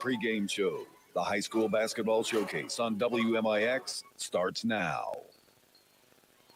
Pre-game show. The high school basketball showcase on WMIX starts now.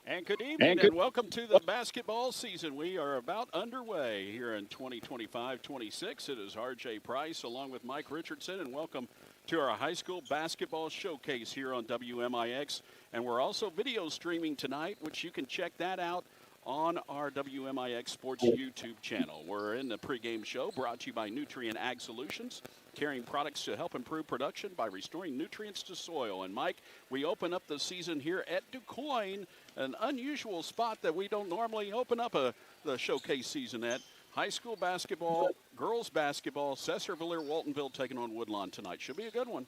And good evening and welcome to the basketball season. We are about underway here in 2025-26. It is RJ Price along with Mike Richardson, and welcome to our high school basketball showcase here on WMIX. And we're also video streaming tonight, which you can check that out on our WMIX Sports YouTube channel. We're in the pregame show brought to you by Nutrient Ag Solutions, carrying products to help improve production by restoring nutrients to soil. And Mike, we open up the season here at DuQuoin, an unusual spot that we don't normally open up the showcase season at. High school basketball, girls basketball, Sesser-Valier-Waltonville taking on Woodlawn tonight. Should be a good one.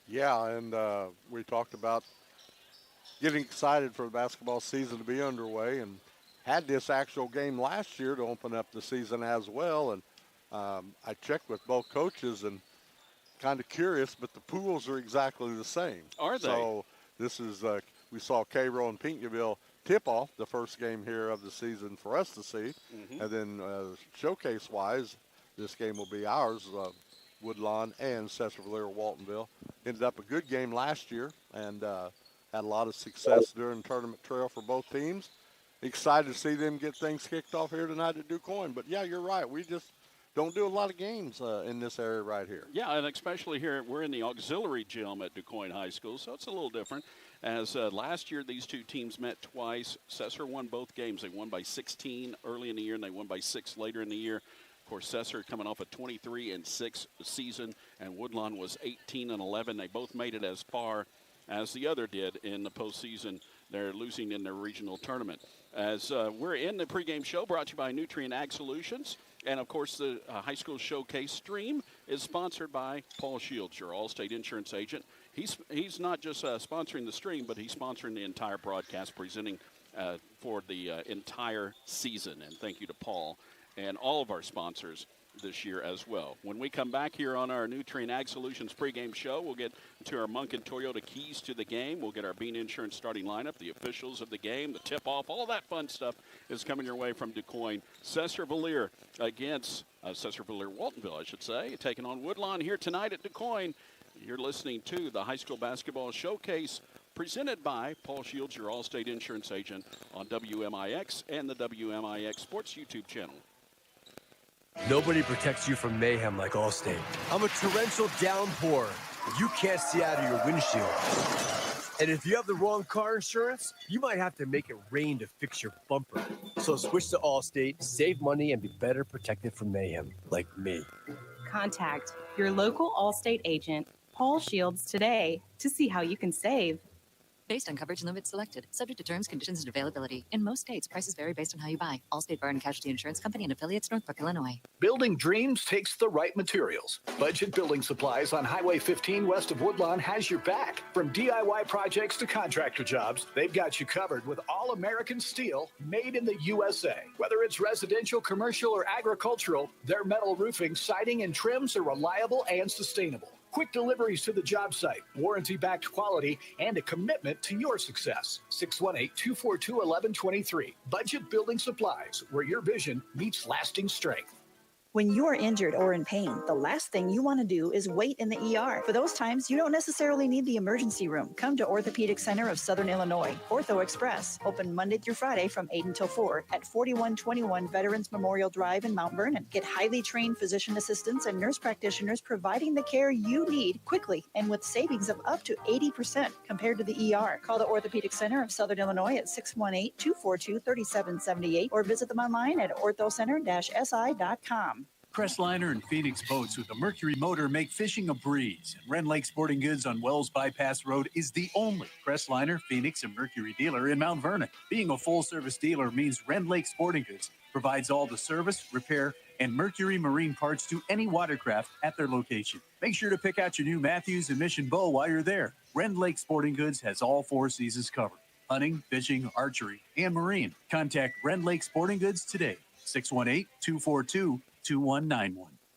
Yeah, and we talked about getting excited for the basketball season to be underway, and had this actual game last year to open up the season as well. And I checked with both coaches and kind of curious, but the pools are exactly the same. Are they? So this is, we saw Cairo and Pinckneyville tip off the first game here of the season for us to see. Mm-hmm. And then showcase-wise, this game will be ours, Woodlawn and Sesser-Valier-Waltonville. Ended up a good game last year and had a lot of success during tournament trail for both teams. Excited to see them get things kicked off here tonight at DuQuoin. But, yeah, you're right. We just don't do a lot of games in this area right here. Yeah, and especially here, we're in the auxiliary gym at DuQuoin High School, so it's a little different. As last year, these two teams met twice. Sesser won both games. They won by 16 early in the year, and they won by 6 later in the year. Of course, Sesser coming off a 23-6 season, and Woodlawn was 18-11. They both made it as far as the other did in the postseason. They're losing in their regional tournament. As we're in the pregame show brought to you by Nutrient Ag Solutions. And, of course, the high school showcase stream is sponsored by Paul Shields, your Allstate insurance agent. He's not just sponsoring the stream, but he's sponsoring the entire broadcast, presenting for the entire season. And thank you to Paul and all of our sponsors this year as well. When we come back here on our Nutrient Ag Solutions pregame show, we'll get to our Munkin Toyota keys to the game. We'll get our Bean Insurance starting lineup, the officials of the game, the tip-off, all that fun stuff is coming your way from DuQuoin. Sesser-Valier against Sesser-Valier-Waltonville, I should say, taking on Woodlawn here tonight at DuQuoin. You're listening to the High School Basketball Showcase presented by Paul Shields, your Allstate insurance agent, on WMIX and the WMIX Sports YouTube channel. Nobody protects you from mayhem like Allstate. I'm a torrential downpour. You can't see out of your windshield. And if you have the wrong car insurance, you might have to make it rain to fix your bumper. So switch to Allstate, save money, and be better protected from mayhem like me. Contact your local Allstate agent, Paul Shields, today to see how you can save. Based on coverage limits selected, subject to terms, conditions, and availability. In most states, prices vary based on how you buy. Allstate Bar and Casualty Insurance Company and affiliates, Northbrook, Illinois. Building dreams takes the right materials. Budget Building Supplies on Highway 15 west of Woodlawn has your back. From DIY projects to contractor jobs, they've got you covered with all-American steel made in the USA. Whether it's residential, commercial, or agricultural, their metal roofing, siding, and trims are reliable and sustainable. Quick deliveries to the job site, warranty-backed quality, and a commitment to your success. 618-242-1123. Budget Building Supplies, where your vision meets lasting strength. When you're injured or in pain, the last thing you want to do is wait in the ER. For those times, you don't necessarily need the emergency room. Come to Orthopedic Center of Southern Illinois, Ortho Express, open Monday through Friday from 8 until 4 at 4121 Veterans Memorial Drive in Mount Vernon. Get highly trained physician assistants and nurse practitioners providing the care you need quickly and with savings of up to 80% compared to the ER. Call the Orthopedic Center of Southern Illinois at 618-242-3778 or visit them online at orthocenter-si.com. Crestliner and Phoenix Boats with a Mercury motor make fishing a breeze. And Ren Lake Sporting Goods on Wells Bypass Road is the only Crestliner, Phoenix, and Mercury dealer in Mount Vernon. Being a full-service dealer means Ren Lake Sporting Goods provides all the service, repair, and Mercury marine parts to any watercraft at their location. Make sure to pick out your new Matthews and Mission Bow while you're there. Ren Lake Sporting Goods has all 4 seasons covered: hunting, fishing, archery, and marine. Contact Ren Lake Sporting Goods today, 618-242-2191.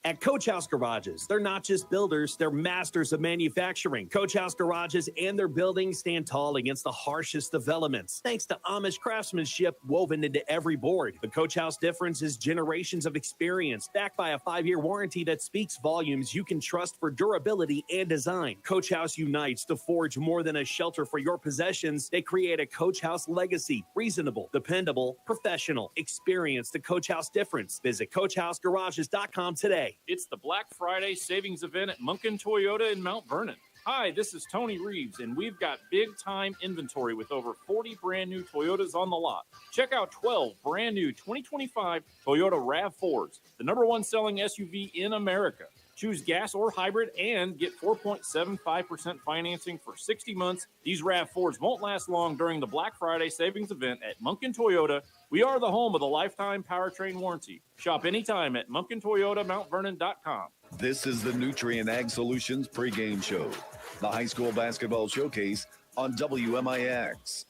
At Coach House Garages, they're not just builders, they're masters of manufacturing. Coach House Garages and their buildings stand tall against the harshest of elements, thanks to Amish craftsmanship woven into every board. The Coach House difference is generations of experience, backed by a 5-year warranty that speaks volumes you can trust for durability and design. Coach House unites to forge more than a shelter for your possessions. They create a Coach House legacy. Reasonable, dependable, professional. Experience the Coach House difference. Visit CoachHouseGarages.com today. It's the Black Friday savings event at Munkin Toyota in Mount Vernon. Hi, this is Tony Reeves, and we've got big-time inventory with over 40 brand-new Toyotas on the lot. Check out 12 brand-new 2025 Toyota RAV4s, the #1 selling SUV in America. Choose gas or hybrid and get 4.75% financing for 60 months. These RAV4s won't last long during the Black Friday savings event at Munkin Toyota. We are the home of the lifetime powertrain warranty. Shop anytime at MunkinToyotaMountVernon.com. This is the Nutrient Ag Solutions pregame show. The high school basketball showcase on WMIX.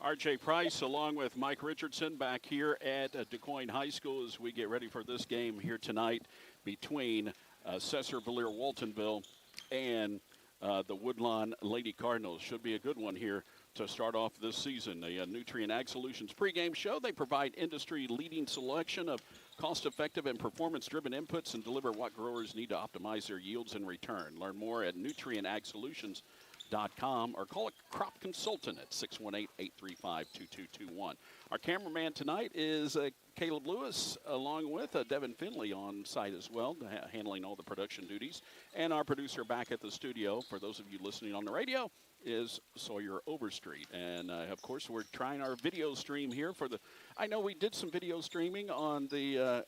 R.J. Price along with Mike Richardson back here at DuQuoin High School as we get ready for this game here tonight between Sesser-Valier-Waltonville and the Woodlawn Lady Cardinals. Should be a good one here to start off this season. The Nutrient Ag Solutions pregame show. They provide industry-leading selection of cost-effective and performance-driven inputs and deliver what growers need to optimize their yields in return. Learn more at nutrientagsolutions.com or call a crop consultant at 618-835-2221. Our cameraman tonight is Caleb Lewis, along with Devin Finley on site as well, handling all the production duties. And our producer back at the studio, for those of you listening on the radio, is Sawyer Overstreet. And, of course, we're trying our video stream here for the – I know we did some video streaming on the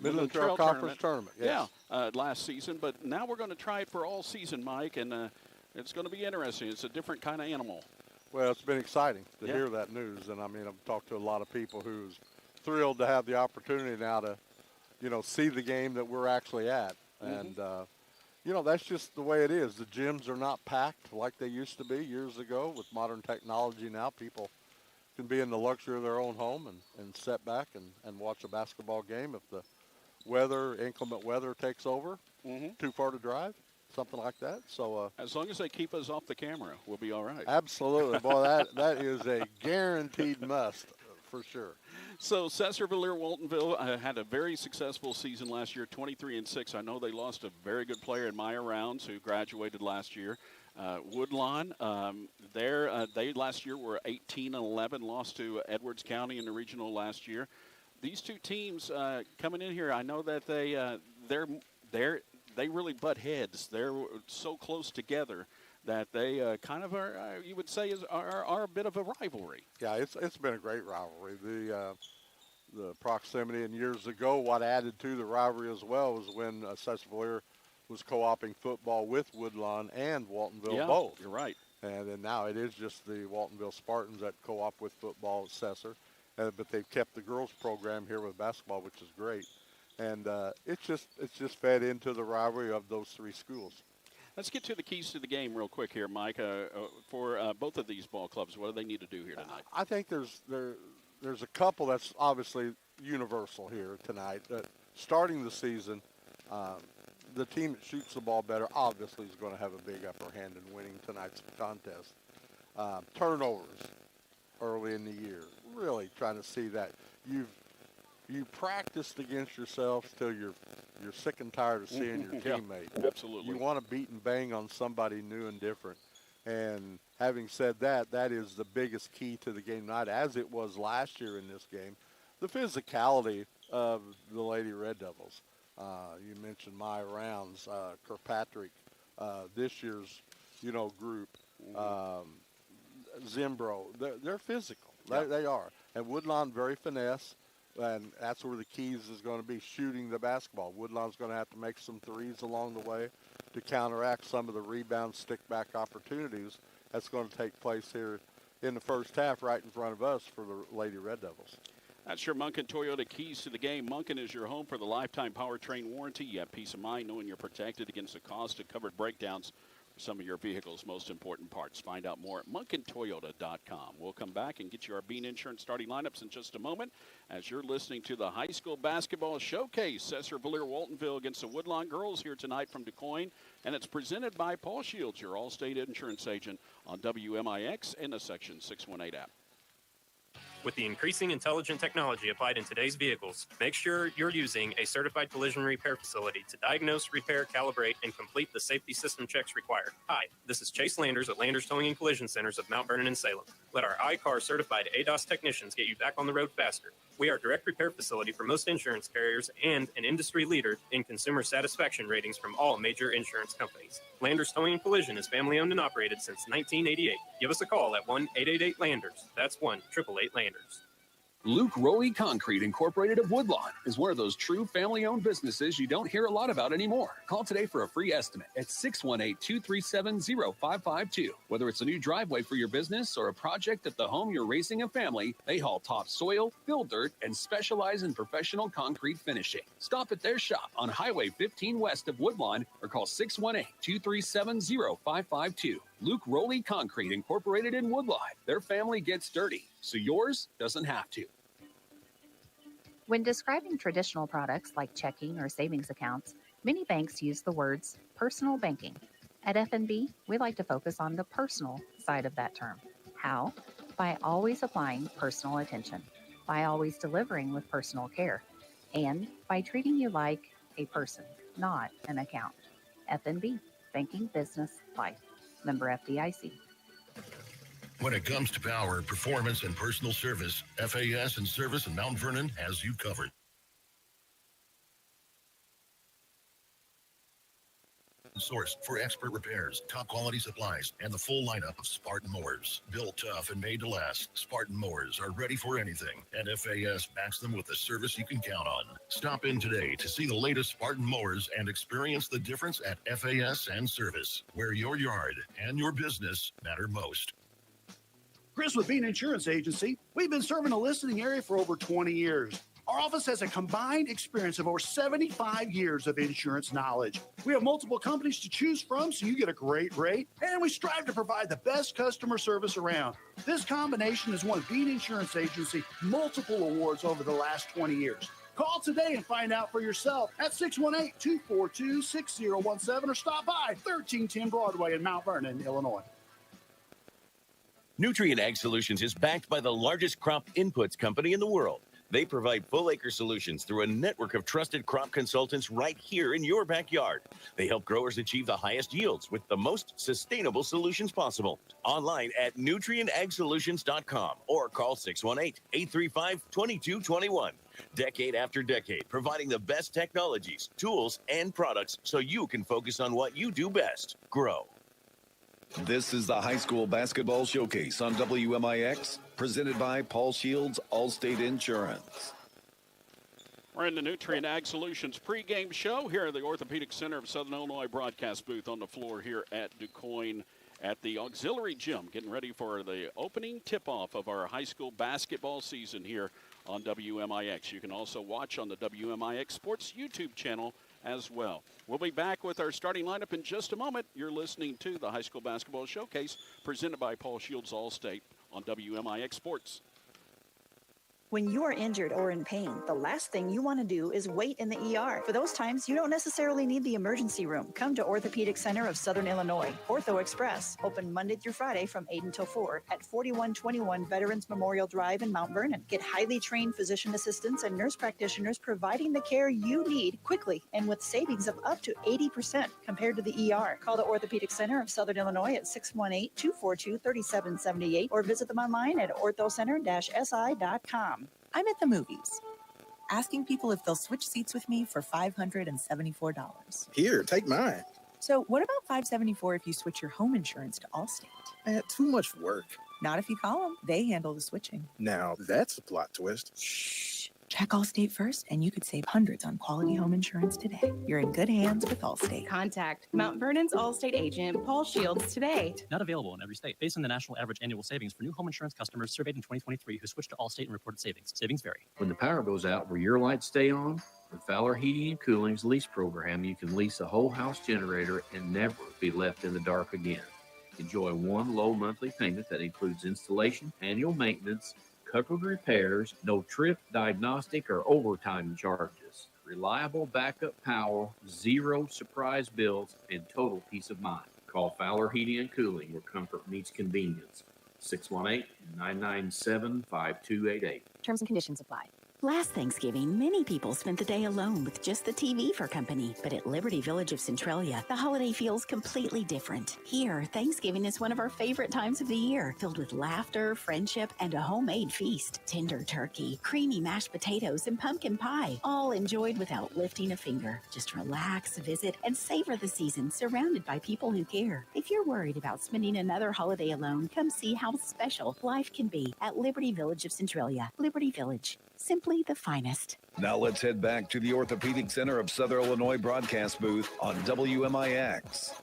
Midland Trail Conference Tournament. Yes. Yeah, last season. But now we're going to try it for all season, Mike, and it's going to be interesting. It's a different kind of animal. Well, it's been exciting to hear that news. And, I mean, I've talked to a lot of people who's thrilled to have the opportunity now to, see the game that we're actually at. And, that's just the way it is. The gyms are not packed like they used to be years ago. With modern technology now, people can be in the luxury of their own home and sit back and watch a basketball game. If the inclement weather takes over, too far to drive, something like that. So as long as they keep us off the camera, we'll be all right. Absolutely. Boy, that is a guaranteed must for sure. So Sesser-Valier-Waltonville had a very successful season last year, 23-6. I know they lost a very good player in Maya Rounds, who graduated last year. Woodlawn, they last year were 18-11, lost to Edwards County in the regional last year. These two teams coming in here, I know that they really butt heads. They're so close together that they kind of are, you would say, are a bit of a rivalry. Yeah, it's been a great rivalry. The proximity, and years ago, what added to the rivalry as well was when Sesser-Valier was co-oping football with Woodlawn and Waltonville both. You're right. And then now it is just the Waltonville Spartans that co-op with football at Sesser. But they've kept the girls program here with basketball, which is great. And it's just fed into the rivalry of those three schools. Let's get to the keys to the game real quick here, Mike. For both of these ball clubs, what do they need to do here tonight? I think there's a couple that's obviously universal here tonight. Starting the season, the team that shoots the ball better obviously is going to have a big upper hand in winning tonight's contest. Turnovers early in the year, really trying to see that. You practiced against yourself till you're sick and tired of seeing your teammate. Absolutely. You want to beat and bang on somebody new and different. And having said that, that is the biggest key to the game tonight, as it was last year in this game. The physicality of the Lady Red Devils. You mentioned Maya Rounds, Kirkpatrick, this year's, group, Zimbro. They're physical. They are. And Woodlawn, very finesse. And that's where the keys is going to be, shooting the basketball. Woodlawn's going to have to make some threes along the way to counteract some of the rebound stick-back opportunities that's going to take place here in the first half right in front of us for the Lady Red Devils. That's your Munkin Toyota keys to the game. Munkin is your home for the lifetime powertrain warranty. You have peace of mind knowing you're protected against the cost of covered breakdowns. some of your vehicle's most important parts. Find out more at munkintoyota.com. We'll come back and get you our Bean Insurance starting lineups in just a moment as you're listening to the high school basketball showcase. Sesser-Valier-Waltonville against the Woodlawn girls here tonight from Du Quoin, and it's presented by Paul Shields, your Allstate insurance agent on WMIX and the Section 618 app. With the increasing intelligent technology applied in today's vehicles, make sure you're using a certified collision repair facility to diagnose, repair, calibrate, and complete the safety system checks required. Hi, this is Chase Landers at Landers Towing and Collision Centers of Mount Vernon and Salem. Let our iCar certified ADAS technicians get you back on the road faster. We are a direct repair facility for most insurance carriers and an industry leader in consumer satisfaction ratings from all major insurance companies. Landers Towing and Collision is family owned and operated since 1988. Give us a call at 1-888-LANDERS. That's 1-888-LANDERS. Luke Rowley Concrete Incorporated of Woodlawn is one of those true family-owned businesses you don't hear a lot about anymore. Call today for a free estimate at 618-237-0552. Whether it's a new driveway for your business or a project at the home you're raising a family, they haul top soil, fill dirt, and specialize in professional concrete finishing. Stop at their shop on Highway 15 west of Woodlawn or call 618-237-0552. Luke Rowley Concrete Incorporated in Woodlawn. Their family gets dirty, so yours doesn't have to. When describing traditional products like checking or savings accounts, many banks use the words personal banking. At F&B, we like to focus on the personal side of that term. How? By always applying personal attention, by always delivering with personal care, and by treating you like a person, not an account. F&B, banking, business, life. Member FDIC. When it comes to power, performance, and personal service, FAS and Service in Mount Vernon has you covered. Source for expert repairs, top quality supplies, and the full lineup of Spartan mowers. Built tough and made to last, Spartan mowers are ready for anything, and FAS backs them with the service you can count on. Stop in today to see the latest Spartan mowers and experience the difference at FAS and Service, where your yard and your business matter most. Chris with Bean Insurance Agency. We've been serving the listening area for over 20 years. Our office has a combined experience of over 75 years of insurance knowledge. We have multiple companies to choose from, so you get a great rate, and we strive to provide the best customer service around. This combination has won Bean Insurance Agency multiple awards over the last 20 years. Call today and find out for yourself at 618-242-6017 or stop by 1310 Broadway in Mount Vernon, Illinois. Nutrient Ag Solutions is backed by the largest crop inputs company in the world. They provide full acre solutions through a network of trusted crop consultants right here in your backyard. They help growers achieve the highest yields with the most sustainable solutions possible. Online at nutrientagsolutions.com or call 618-835-2221. Decade after decade, providing the best technologies, tools, and products so you can focus on what you do best, grow. This is the high school basketball showcase on WMIX, presented by Paul Shields, Allstate Insurance. We're in the Nutrient Ag Solutions pregame show here at the Orthopedic Center of Southern Illinois broadcast booth on the floor here at Du Quoin at the auxiliary gym, getting ready for the opening tip-off of our high school basketball season here on WMIX. You can also watch on the WMIX Sports YouTube channel as well. We'll be back with our starting lineup in just a moment. You're listening to the High School Basketball Showcase presented by Paul Shields Allstate on WMIX Sports. When you are injured or in pain, the last thing you want to do is wait in the ER. For those times, you don't necessarily need the emergency room. Come to Orthopedic Center of Southern Illinois, Ortho Express, open Monday through Friday from 8 until 4 at 4121 Veterans Memorial Drive in Mount Vernon. Get highly trained physician assistants and nurse practitioners providing the care you need quickly and with savings of up to 80% compared to the ER. Call the Orthopedic Center of Southern Illinois at 618-242-3778 or visit them online at orthocenter-si.com. I'm at the movies, asking people if they'll switch seats with me for $574. Here, take mine. So what about $574 if you switch your home insurance to Allstate? Too much work. Not if you call them. They handle the switching. Now, that's a plot twist. Shh. Check Allstate first, and you could save hundreds on quality home insurance today. You're in good hands with Allstate. Contact Mount Vernon's Allstate agent, Paul Shields, today. Not available in every state. Based on the national average annual savings for new home insurance customers surveyed in 2023 who switched to Allstate and reported savings. Savings vary. When the power goes out, will your lights stay on? With Fowler Heating and Cooling's lease program, you can lease a whole house generator and never be left in the dark again. Enjoy one low monthly payment that includes installation, annual maintenance, covered repairs, no trip, diagnostic, or overtime charges. Reliable backup power, zero surprise bills, and total peace of mind. Call Fowler Heating and Cooling, where comfort meets convenience. 618-997-5288. Terms and conditions apply. Last Thanksgiving, many people spent the day alone with just the TV for company. But at Liberty Village of Centralia, the holiday feels completely different. Here, Thanksgiving is one of our favorite times of the year, filled with laughter, friendship, and a homemade feast. Tender turkey, creamy mashed potatoes, and pumpkin pie, all enjoyed without lifting a finger. Just relax, visit, and savor the season surrounded by people who care. If you're worried about spending another holiday alone, come see how special life can be at Liberty Village of Centralia. Liberty Village. Simply the finest. Now let's head back to the Orthopedic Center of Southern Illinois broadcast booth on WMIX.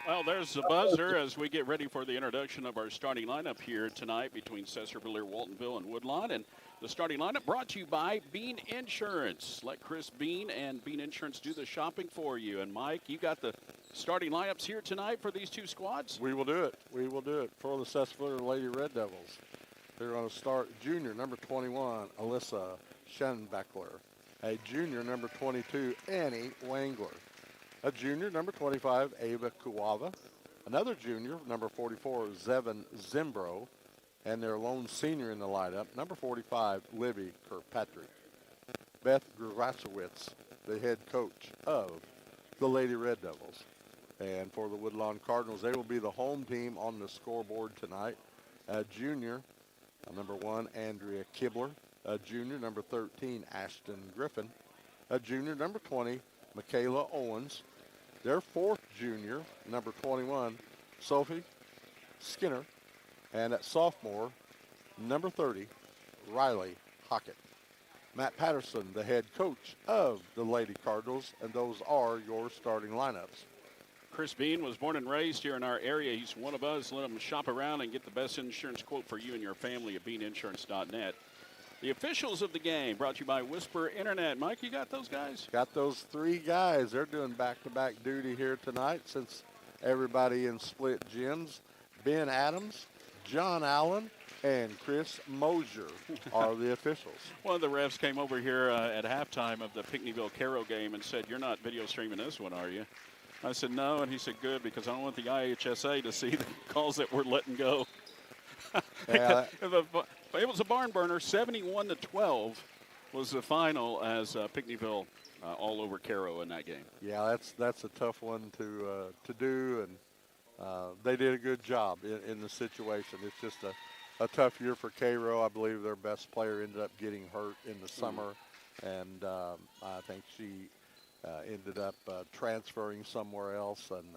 Well, there's the buzzer as we get ready for the introduction of our starting lineup here tonight between Sesser-Valier-Waltonville and Woodlawn. And the starting lineup brought to you by Bean Insurance. Let Chris Bean and Bean Insurance do the shopping for you. And Mike, you got the starting lineups here tonight for these two squads? We will do it. We will do it for the Sesser-Valier Lady Red Devils. They're going to start junior number 21, Alyssa Schenbeckler. A junior number 22, Annie Wangler. A junior number 25, Ava Kuava. Another junior, number 44, Zevin Zimbro. And their lone senior in the lineup, number 45, Libby Kirkpatrick. Beth Grasowitz, the head coach of the Lady Red Devils. And for the Woodlawn Cardinals, they will be the home team on the scoreboard tonight. A junior, number 1, Andrea Kibler. A junior, number 13, Ashton Griffin. A junior, number 20, Michaela Owens. Their fourth junior, number 21, Sophie Skinner. And at sophomore, number 30, Riley Hockett. Matt Patterson, the head coach of the Lady Cardinals, and those are your starting lineups. Chris Bean was born and raised here in our area. He's one of us. Let him shop around and get the best insurance quote for you and your family at beaninsurance.net. The officials of the game brought to you by Whisper Internet. Mike, you got those guys? Got those three guys. They're doing back-to-back duty here tonight since everybody in split gyms. Ben Adams, John Allen, and Chris Mosier are the officials. One of the refs came over here at halftime of the Pinckneyville-Cairo game and said, "You're not video streaming this one, are you?" I said, "No," and he said, "Good, because I don't want the IHSA to see the calls that we're letting go." Yeah. It was a barn burner. 71-12 was the final as Pinckneyville all over Cairo in that game. Yeah, that's a tough one to do, and they did a good job in the situation. It's just a tough year for Cairo. I believe their best player ended up getting hurt in the summer, and I think she ended up transferring somewhere else, and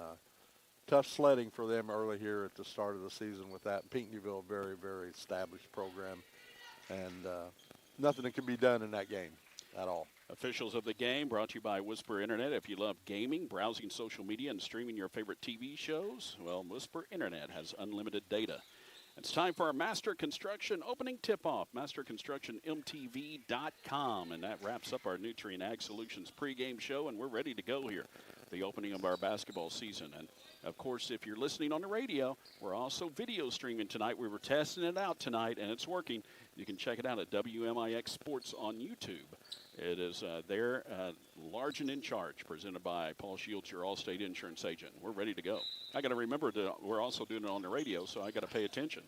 tough sledding for them early here at the start of the season with that. Pinckneyville, very, very established program, and nothing that can be done in that game at all. Officials of the game brought to you by Whisper Internet. If you love gaming, browsing social media, and streaming your favorite TV shows, well, Whisper Internet has unlimited data. It's time for our Master Construction opening tip-off, masterconstructionmtv.com, and that wraps up our Nutrient Ag Solutions pregame show, and we're ready to go here, the opening of our basketball season. And, of course, if you're listening on the radio, we're also video streaming tonight. We were testing it out tonight, and it's working. You can check it out at WMIX Sports on YouTube. It is there, Large and in Charge, presented by Paul Shields, your Allstate insurance agent. We're ready to go. I got to remember that we're also doing it on the radio, so I got to pay attention.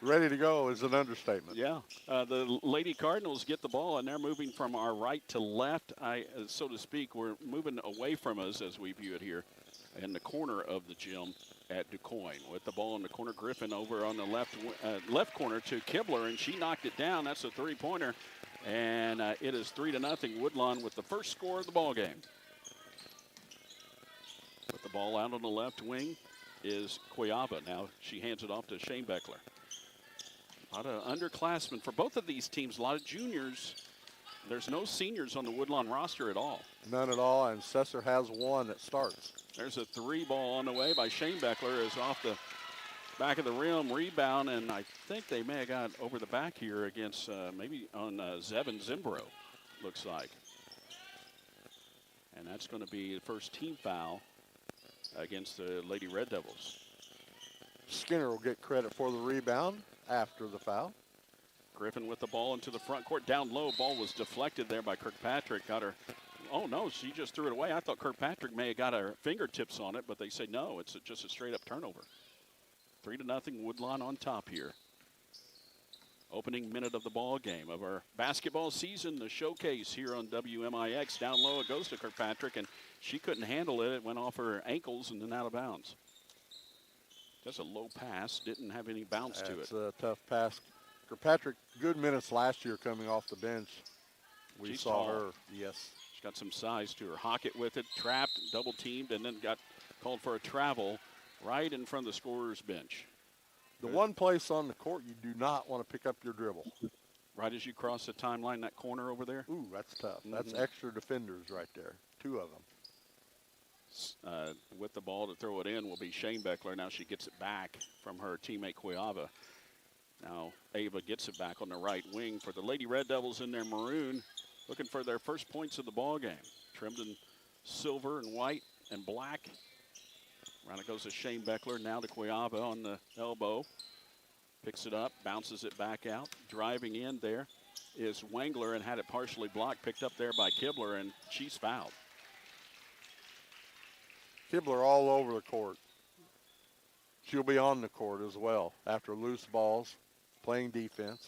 Ready to go is an understatement. Yeah. The Lady Cardinals get the ball, and they're moving from our right to left, so to speak. We're moving away from us as we view it here in the corner of the gym at DuQuoin. With the ball in the corner, Griffin over on the left corner to Kibler, and she knocked it down. That's a three-pointer. And it is 3-0 Woodlawn with the first score of the ball game. With the ball out on the left wing is Cuiaba. Now she hands it off to Shane Beckler. A lot of underclassmen for both of these teams, a lot of juniors. There's no seniors on the Woodlawn roster at all. None at all, and Sesser has one that starts. There's a three ball on the way by Shane Beckler. Is off the back of the rim, rebound, and I think they may have got over the back here against maybe on Zevin Zimbro. looks like. And that's going to be the first team foul against the Lady Red Devils. Skinner will get credit for the rebound after the foul. Griffin with the ball into the front court. Down low, ball was deflected there by Kirkpatrick. Got her. Oh, no, she just threw it away. I thought Kirkpatrick may have got her fingertips on it, but they say no, it's just a straight-up turnover. 3-0, Woodlawn on top here. Opening minute of the ball game of our basketball season, the showcase here on WMIX. Down low, it goes to Kirkpatrick, and she couldn't handle it. It went off her ankles and then out of bounds. Just a low pass, didn't have any bounce to it. It's a tough pass. Kirkpatrick, good minutes last year coming off the bench. We saw her, yes. She's got some size to her. Hockett with it, trapped, double teamed, and then got called for a travel right in front of the scorer's bench. The one place on the court you do not want to pick up your dribble. Right as you cross the timeline, that corner over there? Ooh, that's tough. That's extra defenders right there, 2 of them. With the ball to throw it in will be Shane Beckler. Now she gets it back from her teammate Cuiava. Now Ava gets it back on the right wing for the Lady Red Devils in their maroon, looking for their first points of the ball game. Trimmed in silver and white and black. Around it goes to Shane Beckler, now to Cuiava on the elbow. Picks it up, bounces it back out. Driving in there is Wengler and had it partially blocked, picked up there by Kibler, and she's fouled. Kibler all over the court. She'll be on the court as well after loose balls, playing defense.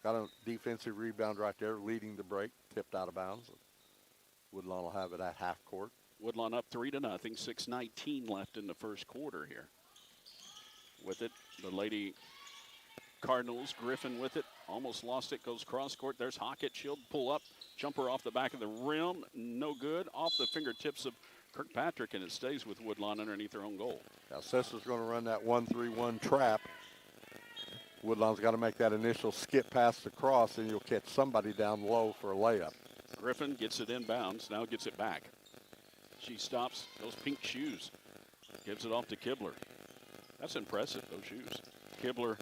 Got a defensive rebound right there, leading the break, tipped out of bounds. Woodlawn will have it at half court. Woodlawn up 3-0, 6:19 left in the first quarter here. With it, the Lady Cardinals, Griffin with it, almost lost it, goes cross court. There's Hockett, she'll pull up, jumper off the back of the rim, no good, off the fingertips of Kirkpatrick, and it stays with Woodlawn underneath their own goal. Now Sesser's going to run that 1-3-1 trap. Woodlawn's got to make that initial skip past the cross, and you'll catch somebody down low for a layup. Griffin gets it inbounds, now gets it back. She stops those pink shoes, gives it off to Kibler. That's impressive, those shoes. Kibler,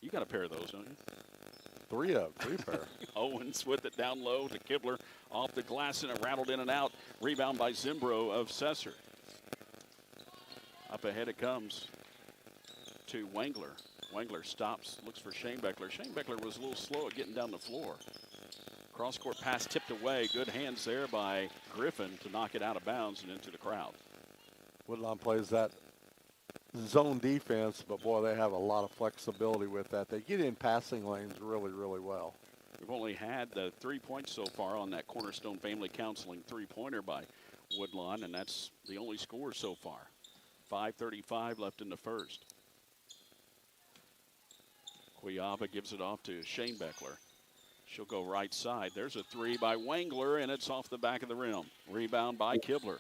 you got a pair of those, don't you? Three pair. Owens with it down low to Kibler, off the glass, and it rattled in and out. Rebound by Zimbro of Sesser. Up ahead it comes to Wengler. Wengler stops, looks for Shane Beckler. Shane Beckler was a little slow at getting down the floor. Cross-court pass tipped away. Good hands there by Griffin to knock it out of bounds and into the crowd. Woodlawn plays that zone defense, but boy, they have a lot of flexibility with that. They get in passing lanes really, really well. We've only had the 3 points so far on that Cornerstone Family Counseling three-pointer by Woodlawn, and that's the only score so far. 5:35 left in the first. Cuiava gives it off to Shane Beckler. She'll go right side. There's a three by Wengler, and it's off the back of the rim. Rebound by Kibler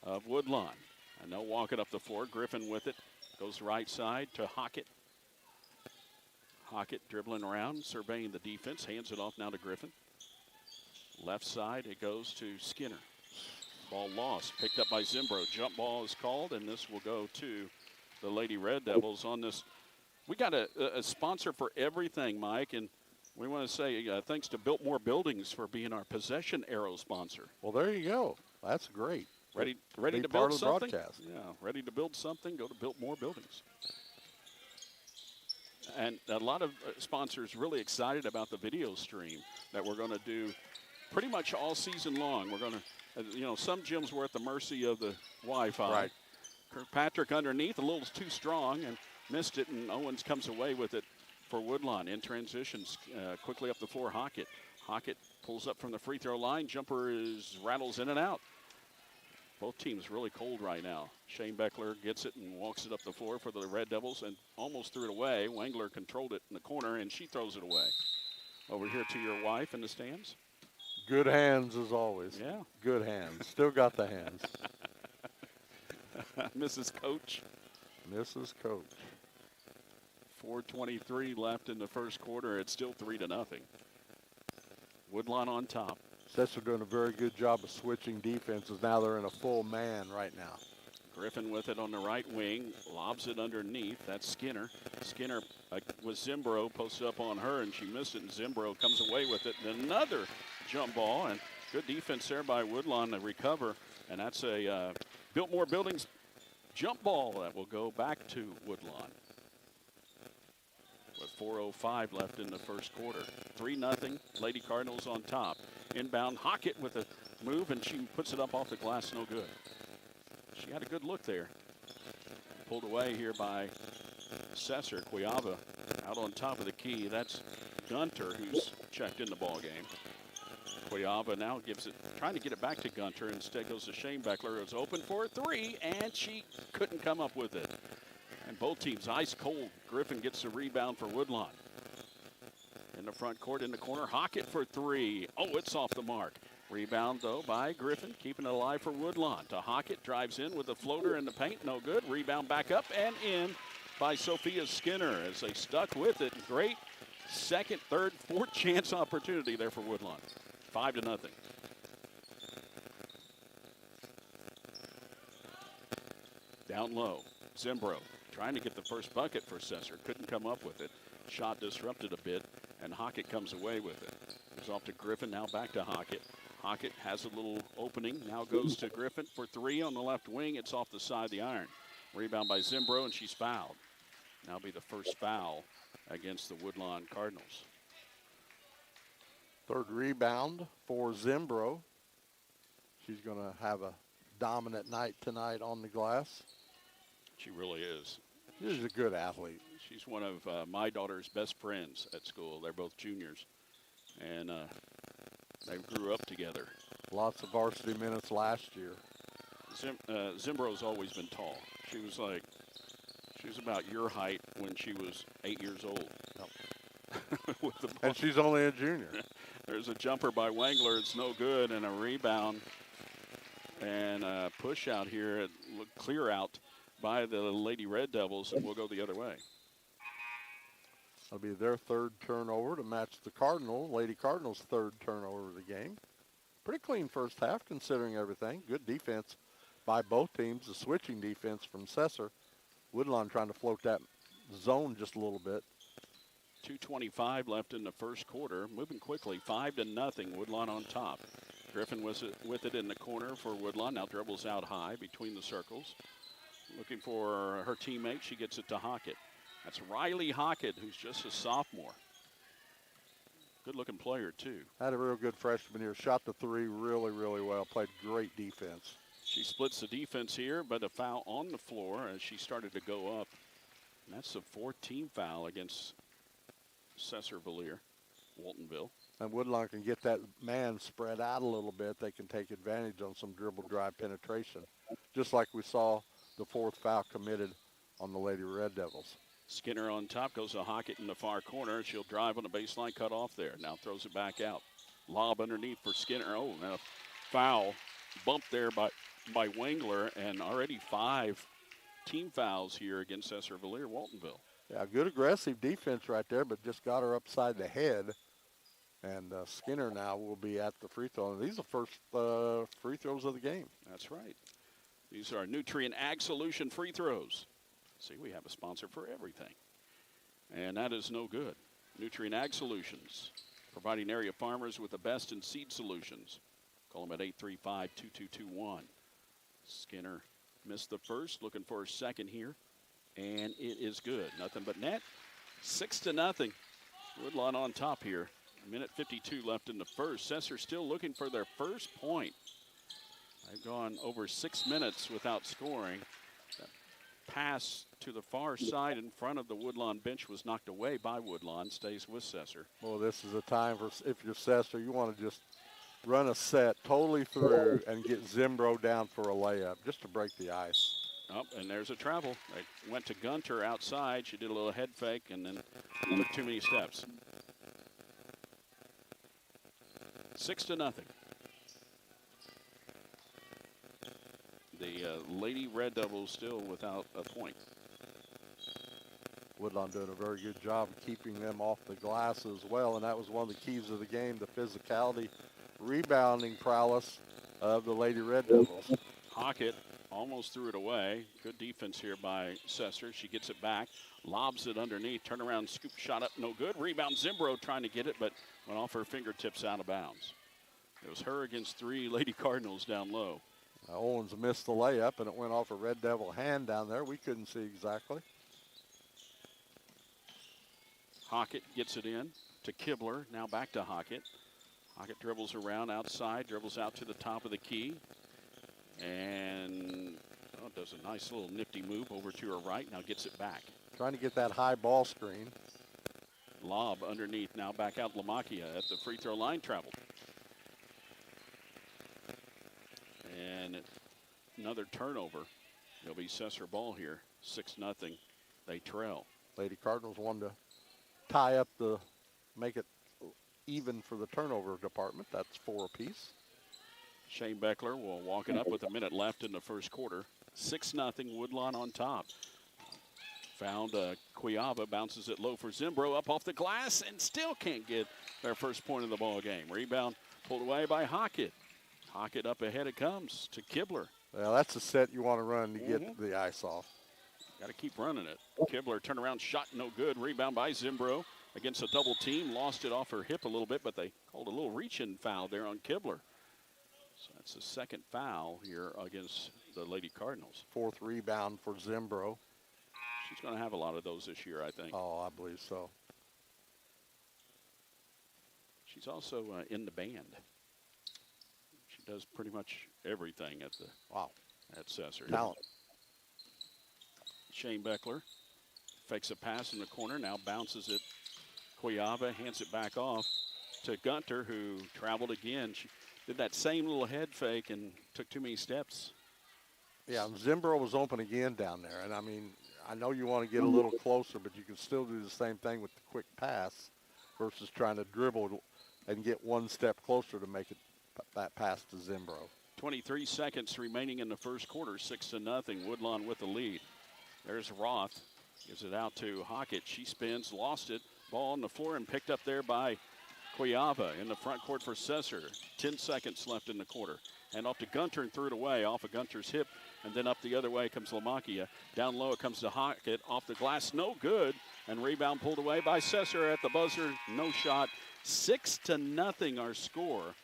of Woodlawn. And they'll walk it up the floor. Griffin with it. Goes right side to Hockett. Hockett dribbling around, surveying the defense. Hands it off now to Griffin. Left side, it goes to Skinner. Ball lost. Picked up by Zimbro. Jump ball is called, and this will go to the Lady Red Devils on this. We got a sponsor for everything, Mike, and we want to say thanks to Biltmore Buildings for being our possession arrow sponsor. Well, there you go. That's great. Ready to build something? Yeah, ready to build something? Go to Biltmore Buildings. And a lot of sponsors really excited about the video stream that we're going to do pretty much all season long. We're going to, some gyms were at the mercy of the Wi-Fi. Right. Kirkpatrick underneath, a little too strong, and missed it, and Owens comes away with it for Woodlawn. In transitions, quickly up the floor, Hockett. Hockett pulls up from the free throw line. Jumper rattles in and out. Both teams really cold right now. Shane Beckler gets it and walks it up the floor for the Red Devils and almost threw it away. Wengler controlled it in the corner, and she throws it away. Over here to your wife in the stands. Good hands as always. Yeah. Good hands. Still got the hands. Mrs. Coach. Mrs. Coach. 4:23 left in the first quarter. It's still 3-0. Woodlawn on top. Sesser doing a very good job of switching defenses. Now they're in a full man right now. Griffin with it on the right wing, lobs it underneath. That's Skinner. Skinner with Zimbro posted up on her, and she missed it, and Zimbro comes away with it. And another jump ball, and good defense there by Woodlawn to recover. And that's a Biltmore Buildings jump ball that will go back to Woodlawn. With 4:05 left in the first quarter. 3-0, Lady Cardinals on top. Inbound, Hockett with a move, and she puts it up off the glass, no good. She had a good look there. Pulled away here by Sesser. Cuiava out on top of the key. That's Gunter who's checked in the ball game. Cuiava now gives it, trying to get it back to Gunter. Instead goes to Shane Beckler, who's open for a three, and she couldn't come up with it. And both teams ice cold. Griffin gets the rebound for Woodlawn. In the front court, in the corner, Hockett for three. Oh, it's off the mark. Rebound, though, by Griffin, keeping it alive for Woodlawn. To Hockett, drives in with a floater in the paint, no good. Rebound back up and in by Sophia Skinner as they stuck with it. Great second, third, fourth chance opportunity there for Woodlawn. 5-0. Down low, Zimbro trying to get the first bucket for Sesser. Couldn't come up with it. Shot disrupted a bit, and Hockett comes away with it. It's off to Griffin, now back to Hockett. Hockett has a little opening, now goes to Griffin for three on the left wing. It's off the side of the iron. Rebound by Zimbro, and she's fouled. Now be the first foul against the Woodlawn Cardinals. Third rebound for Zimbro. She's going to have a dominant night tonight on the glass. She really is. She's a good athlete. She's one of my daughter's best friends at school. They're both juniors, and they grew up together. Lots of varsity minutes last year. Zimbro's always been tall. She was about your height when she was 8 years old. With the ball. And she's only a junior. There's a jumper by Wangler. It's no good, and a rebound and a push out here. Clear out by the Lady Red Devils, and we'll go the other way. It'll be their third turnover to match the Lady Cardinals' third turnover of the game. Pretty clean first half considering everything. Good defense by both teams. The switching defense from Sesser. Woodlawn trying to float that zone just a little bit. 2:25 left in the first quarter. Moving quickly, 5-0. Woodlawn on top. Griffin with it in the corner for Woodlawn. Now dribbles out high between the circles. Looking for her teammate. She gets it to Hockett. That's Riley Hockett, who's just a sophomore. Good-looking player, too. Had a real good freshman year. Shot the three really, really well. Played great defense. She splits the defense here, but a foul on the floor as she started to go up. And that's the fourth team foul against Sesser-Valier-Waltonville. And Woodlawn can get that man spread out a little bit. They can take advantage on some dribble drive penetration, just like we saw the fourth foul committed on the Lady Red Devils. Skinner on top, goes to Hockett in the far corner. She'll drive on the baseline, cut off there. Now throws it back out. Lob underneath for Skinner. Oh, now foul bump there by Wangler, and already 5 team fouls here against Sesser-Valier-Waltonville. Yeah, good aggressive defense right there, but just got her upside the head. And Skinner now will be at the free throw. And these are the first free throws of the game. That's right. These are Nutrient Ag Solution free throws. See, we have a sponsor for everything. And that is no good. Nutrient Ag Solutions, providing area farmers with the best in seed solutions. Call them at 835-2221. Skinner missed the first, looking for a second here. And it is good. Nothing but net. 6-0. Woodlawn on top here. Minute 52 left in the first. Sesser still looking for their first point. They've gone over 6 minutes without scoring. That pass to the far side in front of the Woodlawn bench was knocked away by Woodlawn. Stays with Sesser. Well, this is a time for, if you're Sesser, you want to just run a set totally through and get Zimbro down for a layup just to break the ice. Oh, and there's a travel. They went to Gunter outside. She did a little head fake and then took too many steps. 6-0. The Lady Red Devils still without a point. Woodlawn doing a very good job of keeping them off the glass as well, and that was one of the keys of the game, the physicality, rebounding prowess of the Lady Red Devils. Hockett almost threw it away. Good defense here by Sesser. She gets it back, lobs it underneath, turnaround, scoop shot up, no good. Rebound Zimbro trying to get it, but went off her fingertips out of bounds. It was her against 3 Lady Cardinals down low. Owens missed the layup, and it went off a Red Devil hand down there. We couldn't see exactly. Hockett gets it in to Kibler. Now back to Hockett. Hockett dribbles around outside, dribbles out to the top of the key. And does a nice little nifty move over to her right. Now gets it back. Trying to get that high ball screen. Lob underneath. Now back out Lamacchia at the free throw line. Traveled. And another turnover. It'll be Sesser ball here. 6-0. They trail. Lady Cardinals wanted to tie up make it even for the turnover department. That's 4 apiece. Shane Beckler will walk it up with a minute left in the first quarter. 6-0 Woodlawn on top. Found Cuiava, bounces it low for Zimbro, up off the glass, and still can't get their first point of the ball game. Rebound pulled away by Hockett. Hockett up ahead it comes to Kibler. Well, that's a set you want to run to get the ice off. Got to keep running it. Kibler turnaround shot, no good. Rebound by Zimbro against a double team. Lost it off her hip a little bit, but they called a little reach-in foul there on Kibler. So that's the second foul here against the Lady Cardinals. 4th rebound for Zimbro. She's going to have a lot of those this year, I think. Oh, I believe so. She's also in the band. She does pretty much everything at Sesser. Talent. Shane Beckler fakes a pass in the corner, now bounces it. Cuiava hands it back off to Gunter, who traveled again. She did that same little head fake and took too many steps. Yeah, and Zimbro was open again down there. And, I mean, I know you want to get a little closer, but you can still do the same thing with the quick pass versus trying to dribble and get one step closer to make it that pass to Zimbro. 23 seconds remaining in the first quarter, 6-0. Woodlawn with the lead. There's Roth. Gives it out to Hockett. She spins, lost it. Ball on the floor and picked up there by Cuiava in the front court for Sesser. 10 seconds left in the quarter. And off to Gunter and threw it away off of Gunter's hip. And then up the other way comes Lamacchia. Down low it comes to Hockett. Off the glass, no good. And rebound pulled away by Sesser at the buzzer. No shot. 6-0 our score.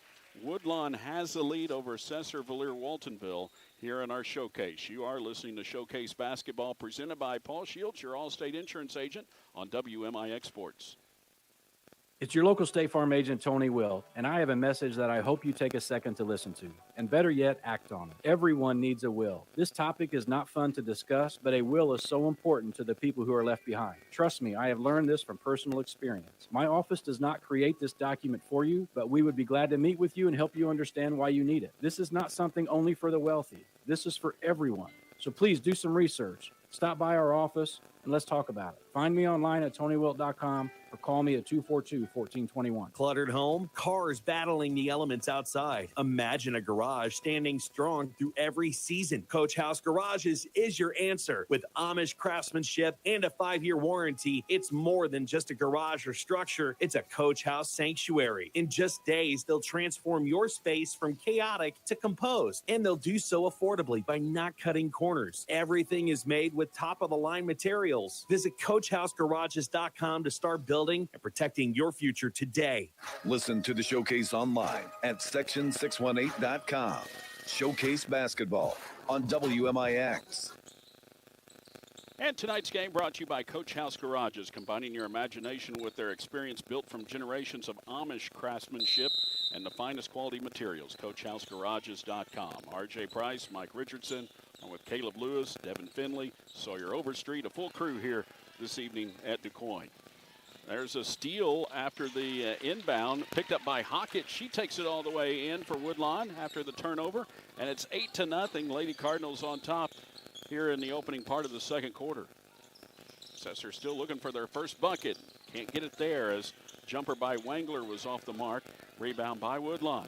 Woodlawn has the lead over Sesser-Valier-Waltonville here in our showcase. You are listening to Showcase Basketball presented by Paul Shields, your All-State Insurance agent on WMIX Sports. It's your local State Farm agent, Tony Will, and I have a message that I hope you take a second to listen to, and better yet, act on it. Everyone needs a will. This topic is not fun to discuss, but a will is so important to the people who are left behind. Trust me, I have learned this from personal experience. My office does not create this document for you, but we would be glad to meet with you and help you understand why you need it. This is not something only for the wealthy. This is for everyone. So please do some research. Stop by our office and let's talk about it. Find me online at TonyWilt.com or call me at 242-1421. Cluttered home, cars battling the elements outside. Imagine a garage standing strong through every season. Coach House Garages is your answer. With Amish craftsmanship and a 5-year warranty, it's more than just a garage or structure. It's a Coach House sanctuary. In just days, they'll transform your space from chaotic to composed, and they'll do so affordably by not cutting corners. Everything is made with top-of-the-line materials. Visit CoachHouseGarages.com to start building and protecting your future today. Listen to the Showcase online at section618.com. Showcase Basketball on WMIX. And tonight's game brought to you by Coach House Garages, combining your imagination with their experience built from generations of Amish craftsmanship and the finest quality materials. CoachHouseGarages.com. R.J. Price, Mike Richardson, along with Caleb Lewis, Devin Finley, Sawyer Overstreet, a full crew here this evening at DuQuoin. There's a steal after the inbound, picked up by Hockett. She takes it all the way in for Woodlawn after the turnover, and it's 8-0. Lady Cardinals on top here in the opening part of the second quarter. Sesser still looking for their first bucket. Can't get it there as jumper by Wangler was off the mark. Rebound by Woodlawn.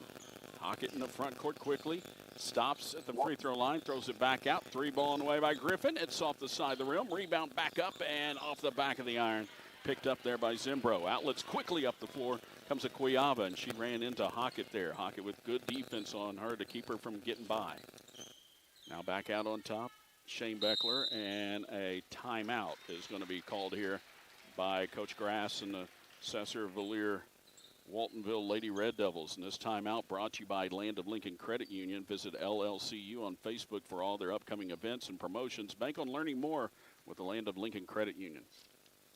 Hockett in the front court quickly. Stops at the free throw line, throws it back out. 3 ball on the way by Griffin. It's off the side of the rim. Rebound back up and off the back of the iron. Picked up there by Zimbro. Outlets quickly up the floor. Comes a Cuiava, and she ran into Hockett there. Hockett with good defense on her to keep her from getting by. Now back out on top, Shane Beckler, and a timeout is going to be called here by Coach Grass and the Sesser-Valier Waltonville Lady Red Devils. And this timeout brought to you by Land of Lincoln Credit Union. Visit LLCU on Facebook for all their upcoming events and promotions. Bank on learning more with the Land of Lincoln Credit Union.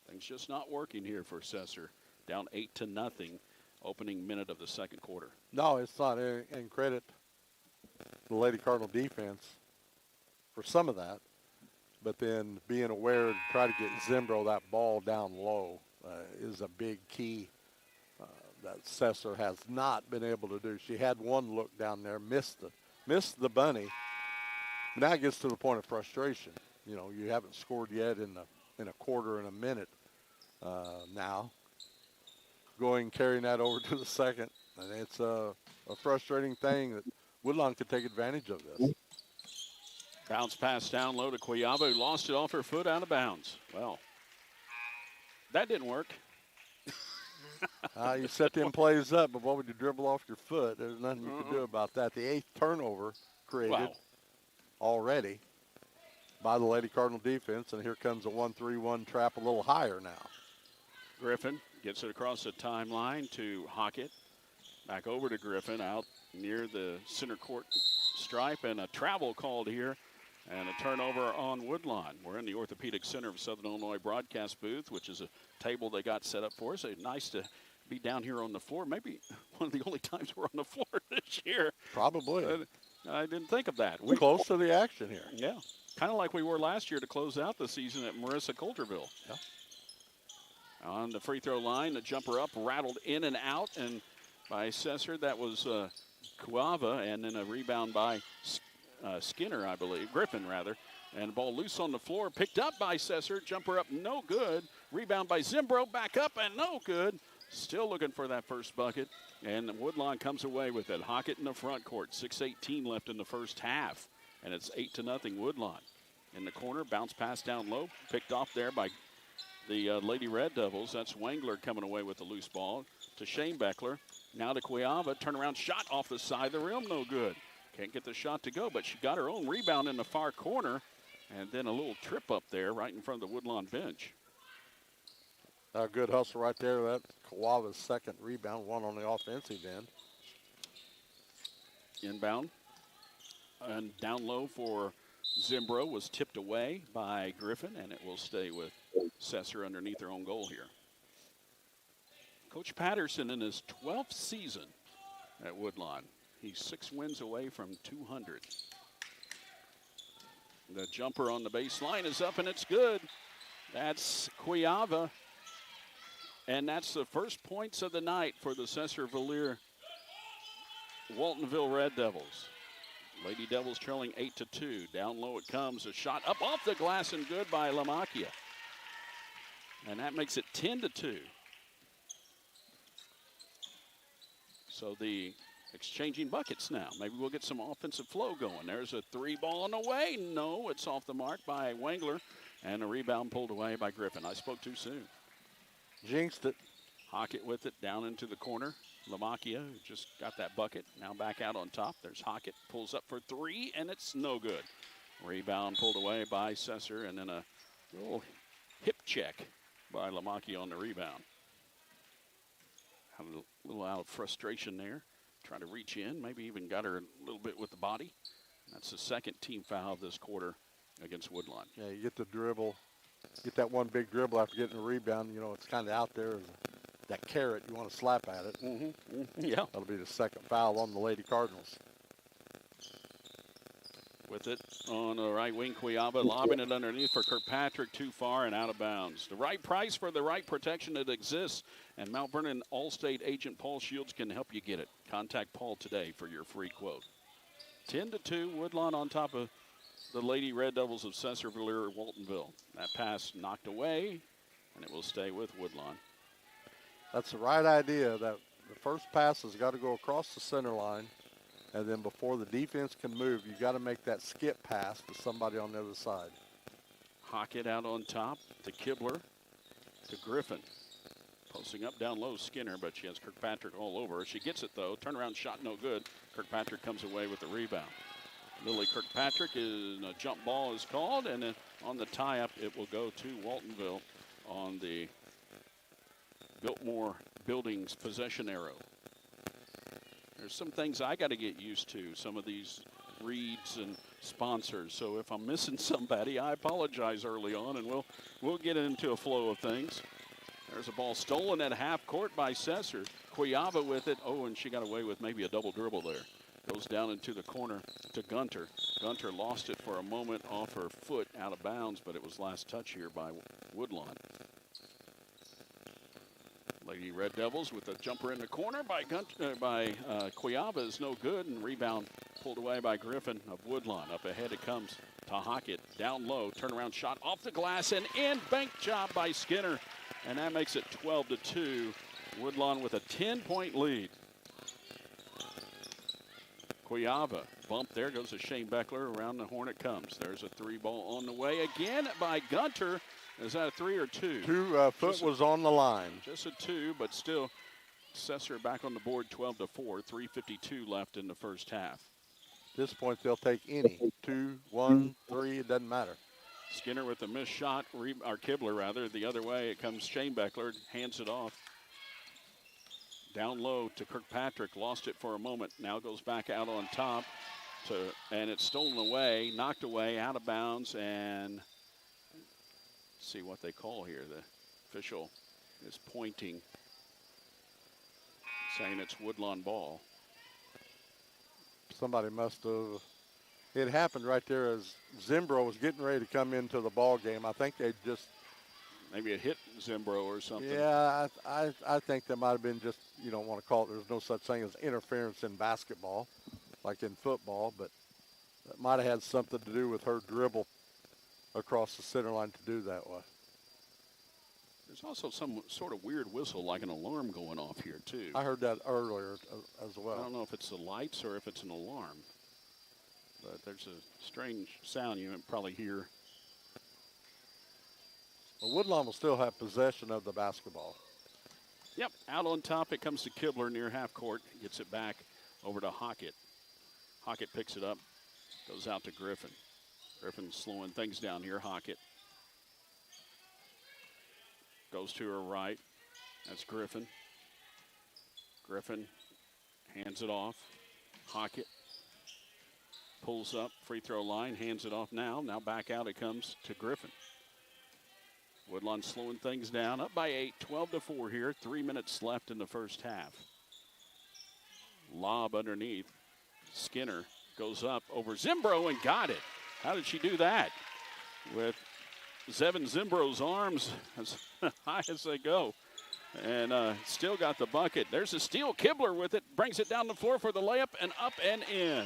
Things just not working here for Sesser. Down 8-0, opening minute of the second quarter. No, it's not. And credit the Lady Cardinal defense for some of that. But then being aware to try to get Zimbro that ball down low is a big key that Sesser has not been able to do. She had one look down there, missed the bunny. Now it gets to the point of frustration. You know, you haven't scored yet in a quarter and a minute now. Carrying that over to the second, and it's a frustrating thing that Woodlawn could take advantage of this. Bounce pass down low to Cuiava, who lost it off her foot out of bounds. Well, that didn't work. You set them plays up, but what would you dribble off your foot? There's nothing you can do about that. The 8th turnover created already by the Lady Cardinal defense, and here comes a 1-3-1 trap a little higher now. Griffin gets it across the timeline to Hockett. Back over to Griffin out near the center court stripe, and a travel called here and a turnover on Woodlawn. We're in the Orthopedic Center of Southern Illinois broadcast booth, which is a table they got set up for us. It's nice to be down here on the floor. Maybe one of the only times we're on the floor this year. Probably. I didn't think of that. We're close to the action here. Yeah, kind of like we were last year to close out the season at Marissa Coulterville. Yeah. On the free throw line, the jumper up, rattled in and out, and by Sesser, that was Cuava, and then a rebound by Skinner, I believe, Griffin rather, and ball loose on the floor, picked up by Sesser, jumper up, no good, rebound by Zimbro, back up and no good, still looking for that first bucket, and Woodlawn comes away with it. Hockett in the front court, 6:18 left in the first half, and it's 8-0 Woodlawn. In the corner, bounce pass down low, picked off there by the Lady Red Devils. That's Wangler coming away with the loose ball to Shane Beckler. Now to Cuiava, turnaround shot off the side of the rim, no good. Can't get the shot to go, but she got her own rebound in the far corner, and then a little trip up there right in front of the Woodlawn bench. A good hustle right there. That's Cuiava's second rebound, one on the offensive end. Inbound, and down low for Zimbro was tipped away by Griffin, and it will stay with Sesser underneath their own goal here. Coach Patterson in his 12th season at Woodlawn. He's 6 wins away from 200. The jumper on the baseline is up, and it's good. That's Cuiava. And that's the first points of the night for the Sesser-Valier-Waltonville Red Devils. Lady Devils trailing 8-2. Down low it comes. A shot up off the glass and good by Lamacchia. And that makes it 10-2. So the exchanging buckets now. Maybe we'll get some offensive flow going. There's a 3 ball on the way. No, it's off the mark by Wangler. And a rebound pulled away by Griffin. I spoke too soon. Jinxed it. Hockett with it down into the corner. Lamacchia, who just got that bucket, now back out on top. There's Hockett, pulls up for 3, and it's no good. Rebound pulled away by Sesser, and then a little hip check by Lamacchia on the rebound. Had a little out of frustration there. Trying to reach in, maybe even got her a little bit with the body. That's the second team foul of this quarter against Woodlawn. Yeah, you get the dribble, get that one big dribble after getting a rebound. You know, it's kind of out there. That carrot, you want to slap at it. Yeah. That'll be the second foul on the Lady Cardinals. With it on the right wing, Cuiava lobbing it underneath for Kirkpatrick, too far and out of bounds. The right price for the right protection that exists, and Mount Vernon Allstate agent Paul Shields can help you get it. Contact Paul today for your free quote. 10-2, Woodlawn on top of the Lady Red Devils of Sesser-Valier-Waltonville. That pass knocked away, and it will stay with Woodlawn. That's the right idea. That the first pass has got to go across the center line, and then before the defense can move, you got to make that skip pass to somebody on the other side. Hockett out on top to Kibler to Griffin. Posting up down low, Skinner, but she has Kirkpatrick all over her. She gets it, though. Turnaround shot, no good. Kirkpatrick comes away with the rebound. Lily Kirkpatrick, a jump ball is called, and then on the tie-up, it will go to Waltonville on the Buildings possession arrow. There's some things I got to get used to, some of these reads and sponsors. So if I'm missing somebody, I apologize early on, and we'll get into a flow of things. There's a ball stolen at half court by Sesser. Cuiava with it. Oh, and she got away with maybe a double dribble there. Goes down into the corner to Gunter. Gunter lost it for a moment off her foot out of bounds, but it was last touch here by Woodlawn. Lady Red Devils with a jumper in the corner by Cuiava is no good, and rebound pulled away by Griffin of Woodlawn. Up ahead it comes to Hockett. Down low, turnaround shot off the glass and in. Bank job by Skinner, and that makes it 12-2. Woodlawn with a 10-point lead. Cuiava bump there, goes to Shane Beckler. Around the horn it comes. There's a three ball on the way again by Gunter. Is that a three or two? Foot was on the line. Just a two, but still Sesser back on the board 12-4. 3:52 left in the first half. At this point, they'll take any. 2, 1, 3, it doesn't matter. Skinner with a missed shot, or Kibler rather. The other way, it comes Shane Beckler, hands it off. Down low to Kirkpatrick, lost it for a moment. Now goes back out on top, and it's stolen away, knocked away, out of bounds, and see what they call here. The official is pointing, saying it's Woodlawn ball. Somebody must have. It happened right there as Zimbro was getting ready to come into the ball game. I think they just. Maybe it hit Zimbro or something. Yeah, I think that might have been just, you don't want to call it, there's no such thing as interference in basketball, like in football, but that might have had something to do with her dribble across the center line to do that way. There's also some sort of weird whistle, like an alarm going off here, too. I heard that earlier as well. I don't know if it's the lights or if it's an alarm, but there's a strange sound you can probably hear. Well, Woodlawn will still have possession of the basketball. Yep, out on top it comes to Kibler near half court. Gets it back over to Hockett. Hockett picks it up, goes out to Griffin. Griffin slowing things down here. Hockett goes to her right. That's Griffin. Griffin hands it off. Hockett pulls up, free throw line, hands it off now. Now back out it comes to Griffin. Woodlawn slowing things down, up by 8, 12-4 here. 3 minutes left in the first half. Lob underneath. Skinner goes up over Zimbro and got it. How did she do that? With Zevin Zimbro's arms as high as they go. And still got the bucket. There's a steal. Kibler with it. Brings it down the floor for the layup and up and in.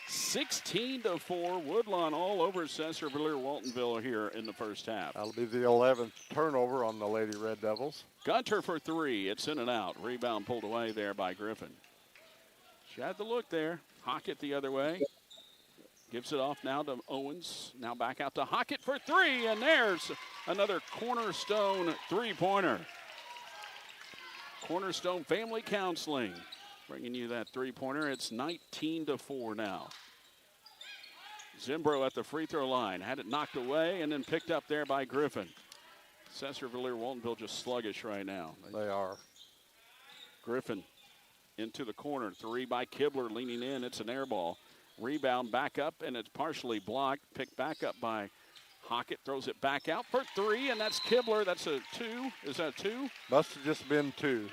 16-4, Woodlawn all over Sesser-Valier-Waltonville here in the first half. That'll be the 11th turnover on the Lady Red Devils. Gunter for three. It's in and out. Rebound pulled away there by Griffin. She had the look there. Hockett the other way. Gives it off now to Owens. Now back out to Hockett for three, and there's another Cornerstone three-pointer. Cornerstone Family Counseling bringing you that three-pointer. It's 19-4 now. Zimbro at the free throw line. Had it knocked away and then picked up there by Griffin. Sesser-Valier-Waltonville just sluggish right now. They are. Griffin into the corner. Three by Kibler leaning in. It's an air ball. Rebound back up, and it's partially blocked. Picked back up by Hockett. Throws it back out for three, and that's Kibler. That's a two. Is that a two? Must have just been two.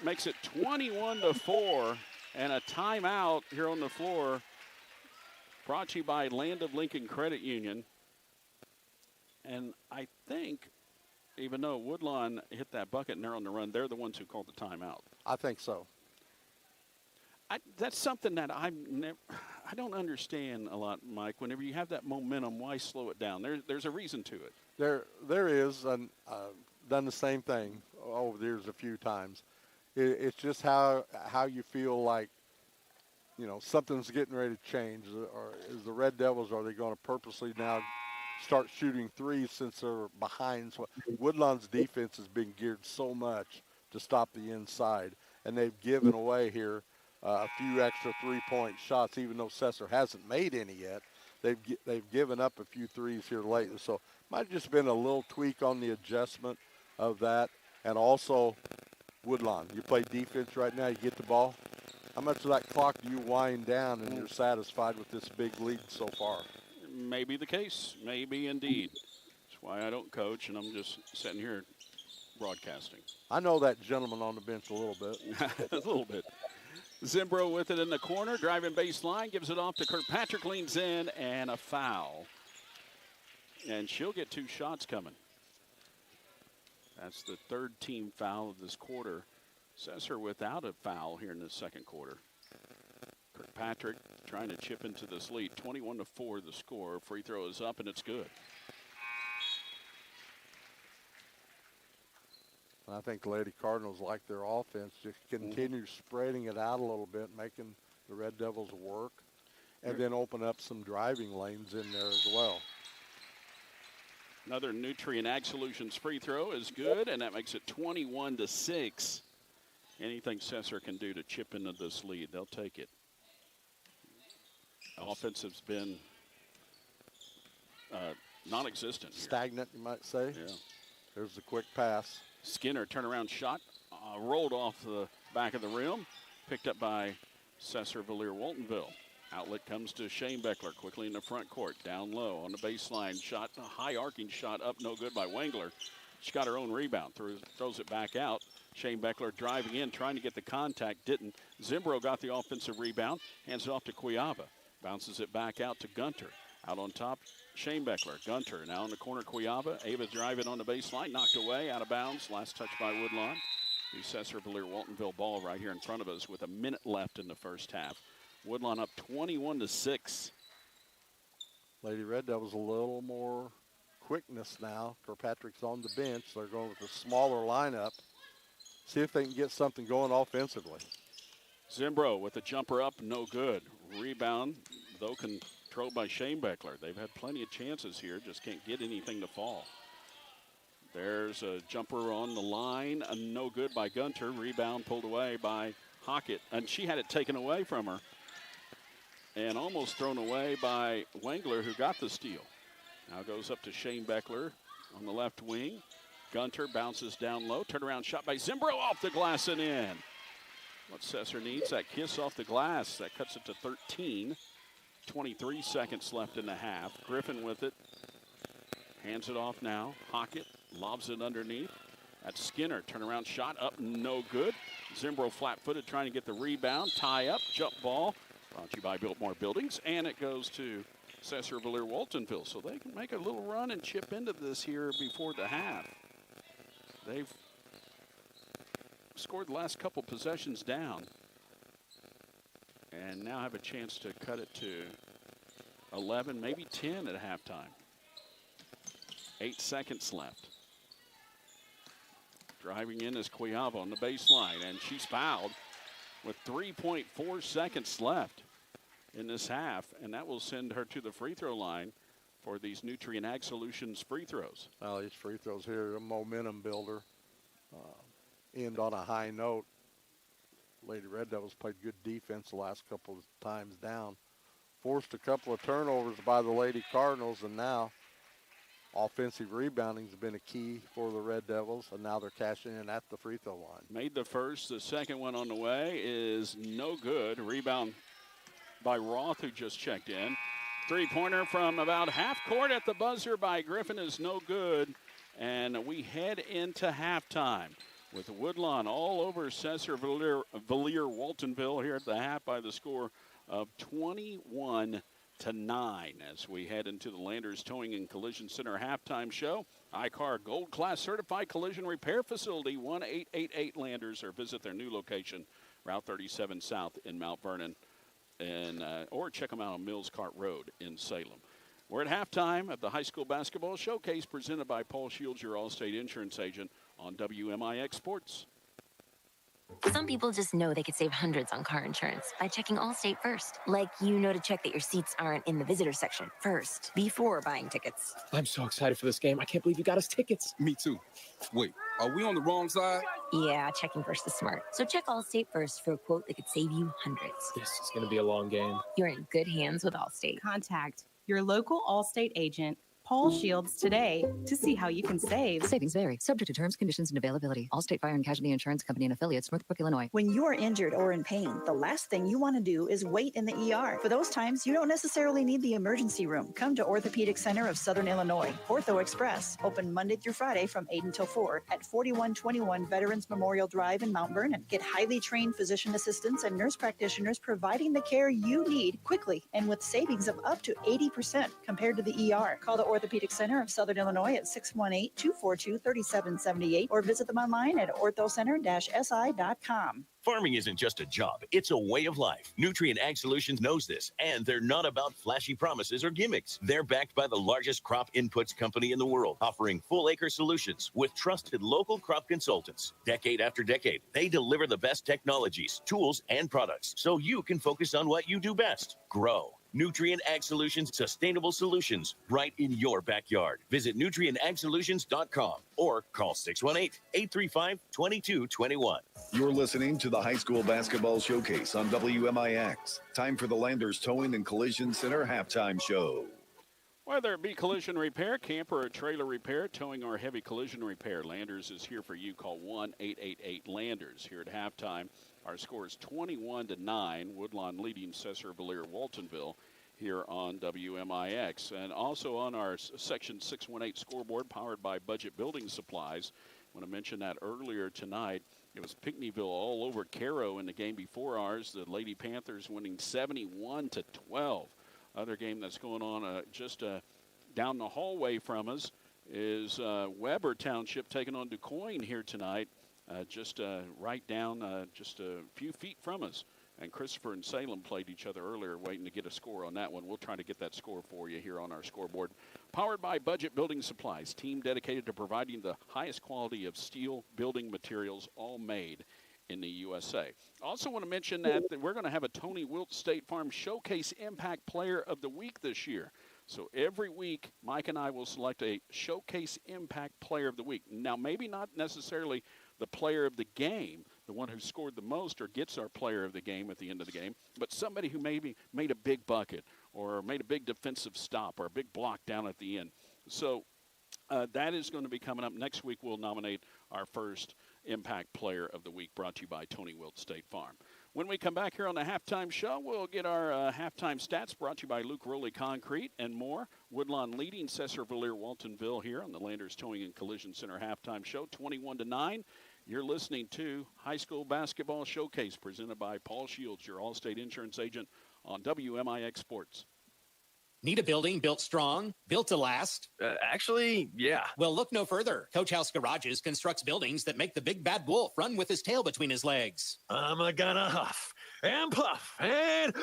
Makes it 21-4, and a timeout here on the floor. Brought to you by Land of Lincoln Credit Union. And I think, even though Woodlawn hit that bucket and they're on the run, they're the ones who called the timeout. I think so. That's something that I don't understand a lot, Mike. Whenever you have that momentum, why slow it down? There's a reason to it. There is, and done the same thing over the years a few times. It's just how you feel like, you know, something's getting ready to change. Or is the Red Devils, are they going to purposely now start shooting threes since they're behind? So Woodlawn's defense has been geared so much to stop the inside, and they've given away here a few extra three-point shots, even though Sesser hasn't made any yet. They've given up a few threes here lately. So might have just been a little tweak on the adjustment of that. And also Woodlawn. You play defense right now, you get the ball. How much of that clock do you wind down and you're satisfied with this big lead so far? May be the case. Maybe indeed. That's why I don't coach, and I'm just sitting here broadcasting. I know that gentleman on the bench a little bit. A little bit. Zimbro with it in the corner, driving baseline, gives it off to Kirkpatrick, leans in, and a foul. And she'll get 2 shots coming. That's the 3rd team foul of this quarter. Sesser without a foul here in the 2nd quarter. Kirkpatrick trying to chip into this lead. 21-4 the score. Free throw is up, and it's good. I think the Lady Cardinals like their offense. Just continue spreading it out a little bit, making the Red Devils work, and then open up some driving lanes in there as well. Another Nutrient Ag Solutions free throw is good, and that makes it 21-6. Anything Sesser can do to chip into this lead, they'll take it. Offense has been non-existent here. Stagnant, you might say. Yeah. There's the quick pass. Skinner turnaround shot, rolled off the back of the rim, picked up by Sesser-Valier-Waltonville. Outlet comes to Shane Beckler quickly in the front court, down low on the baseline. Shot, a high arcing shot up, no good by Wengler. She got her own rebound, throws it back out. Shane Beckler driving in, trying to get the contact, didn't. Zimbro got the offensive rebound, hands it off to Cuyaba. Bounces it back out to Gunter. Out on top, Shane Beckler. Gunter now in the corner, Cuyaba. Ava driving on the baseline, knocked away, out of bounds. Last touch by Woodlawn. The Sesser-Valier-Waltonville ball right here in front of us with a minute left in the first half. Woodlawn up 21-6. Lady Red Devils a little more quickness now. Kirkpatrick's on the bench. They're going with a smaller lineup. See if they can get something going offensively. Zimbro with a jumper up, no good. Rebound, though, controlled by Shane Beckler. They've had plenty of chances here, just can't get anything to fall. There's a jumper on the line, no good by Gunter. Rebound pulled away by Hockett, and she had it taken away from her. And almost thrown away by Wengler, who got the steal. Now goes up to Shane Beckler on the left wing. Gunter bounces down low. Turnaround shot by Zimbro off the glass and in. What Sesser needs, that kiss off the glass. That cuts it to 13. 23 seconds left in the half. Griffin with it. Hands it off now. Hockett lobs it underneath. That's Skinner. Turnaround shot up, no good. Zimbro flat-footed trying to get the rebound. Tie up, jump ball. Brought to you by Biltmore Buildings. And it goes to Sesser-Valier-Waltonville. So they can make a little run and chip into this here before the half. They've scored the last couple possessions down. And now have a chance to cut it to 11, maybe 10 at halftime. 8 seconds left. Driving in is Cuyaba on the baseline, and she's fouled with 3.4 seconds left in this half, and that will send her to the free throw line for these Nutrient Ag Solutions free throws. Well, these free throws here are a momentum builder. End on a high note. Lady Red Devils played good defense the last couple of times down. Forced a couple of turnovers by the Lady Cardinals, and now offensive rebounding has been a key for the Red Devils, and now they're cashing in at the free throw line. Made the first. The second one on the way is no good. Rebound by Roth, who just checked in. Three-pointer from about half court at the buzzer by Griffin is no good. And we head into halftime with Woodlawn all over Sesser-Valier-Waltonville here at the half by the score of 21-9 as we head into the Landers Towing and Collision Center halftime show. iCar Gold Class Certified Collision Repair Facility, 1888 Landers, or visit their new location, Route 37 South in Mount Vernon, and or check them out on Mills Cart Road in Salem. We're at halftime of the high school basketball showcase presented by Paul Shields, your Allstate insurance agent, on WMIX Sports. Some people just know they could save hundreds on car insurance by checking Allstate first. Like, you know, to check that your seats aren't in the visitor section first before buying tickets. I'm so excited for this game. I can't believe you got us tickets. Me too. Wait, are we on the wrong side? Yeah, checking first is smart. So check Allstate first for a quote that could save you hundreds. This is going to be a long game. You're in good hands with Allstate. Contact your local Allstate agent, Paul Shields today to see how you can save. Savings vary, subject to terms, conditions, and availability. Allstate Fire and Casualty Insurance Company and affiliates, Northbrook, Illinois. When you are injured or in pain, the last thing you want to do is wait in the ER. For those times, you don't necessarily need the emergency room. Come to Orthopedic Center of Southern Illinois, Ortho Express, open Monday through Friday from 8 until 4 at 4121 Veterans Memorial Drive in Mount Vernon. Get highly trained physician assistants and nurse practitioners providing the care you need quickly and with savings of up to 80% compared to the ER. Call the Orthopedic Center of Southern Illinois at 618-242-3778 or visit them online at orthocenter-si.com. Farming isn't just a job, it's a way of life. Nutrient Ag Solutions knows this, and they're not about flashy promises or gimmicks. They're backed by the largest crop inputs company in the world, offering full acre solutions with trusted local crop consultants. Decade after decade, they deliver the best technologies, tools, and products so you can focus on what you do best, grow. Nutrient Ag Solutions, sustainable solutions right in your backyard. Visit nutrientagsolutions.com or call 618-835-2221. You're listening to the High School Basketball Showcase on WMIX. Time for the Landers Towing and Collision Center halftime show. Whether it be collision repair, camper or trailer repair, towing or heavy collision repair, Landers is here for you. Call 1-888-LANDERS. Here at halftime, our score is 21-9. Woodlawn leading Sesser-Valier-Waltonville here on WMIX. And also on our Section 618 scoreboard, powered by Budget Building Supplies. I want to mention that earlier tonight. It was Pinckneyville all over Cairo in the game before ours. The Lady Panthers winning 71-12. Other game that's going on just down the hallway from us is Weber Township taking on DuQuoin here tonight, just right down just a few feet from us. And Christopher and Salem played each other earlier, waiting to get a score on that one. We'll try to get that score for you here on our scoreboard. Powered by Budget Building Supplies, team dedicated to providing the highest quality of steel building materials, all made in the USA. Also want to mention that we're going to have a Tony Wilt State Farm Showcase Impact Player of the Week this year. So every week, Mike and I will select a Showcase Impact Player of the Week. Now, maybe not necessarily the player of the game, the one who scored the most or gets our player of the game at the end of the game, but somebody who maybe made a big bucket or made a big defensive stop or a big block down at the end. So that is going to be coming up. Next week, we'll nominate our first Impact Player of the Week, brought to you by Tony Wilt State Farm. When we come back here on the halftime show, we'll get our halftime stats brought to you by Luke Rowley Concrete and more. Woodlawn leading Sesser-Valier-Waltonville here on the Landers Towing and Collision Center halftime show, 21-9. You're listening to High School Basketball Showcase presented by Paul Shields, your Allstate Insurance agent on WMIX Sports. Need a building built strong, built to last? Actually, yeah. Well, look no further. Coach House Garages constructs buildings that make the big bad wolf run with his tail between his legs. I'm gonna huff and puff and...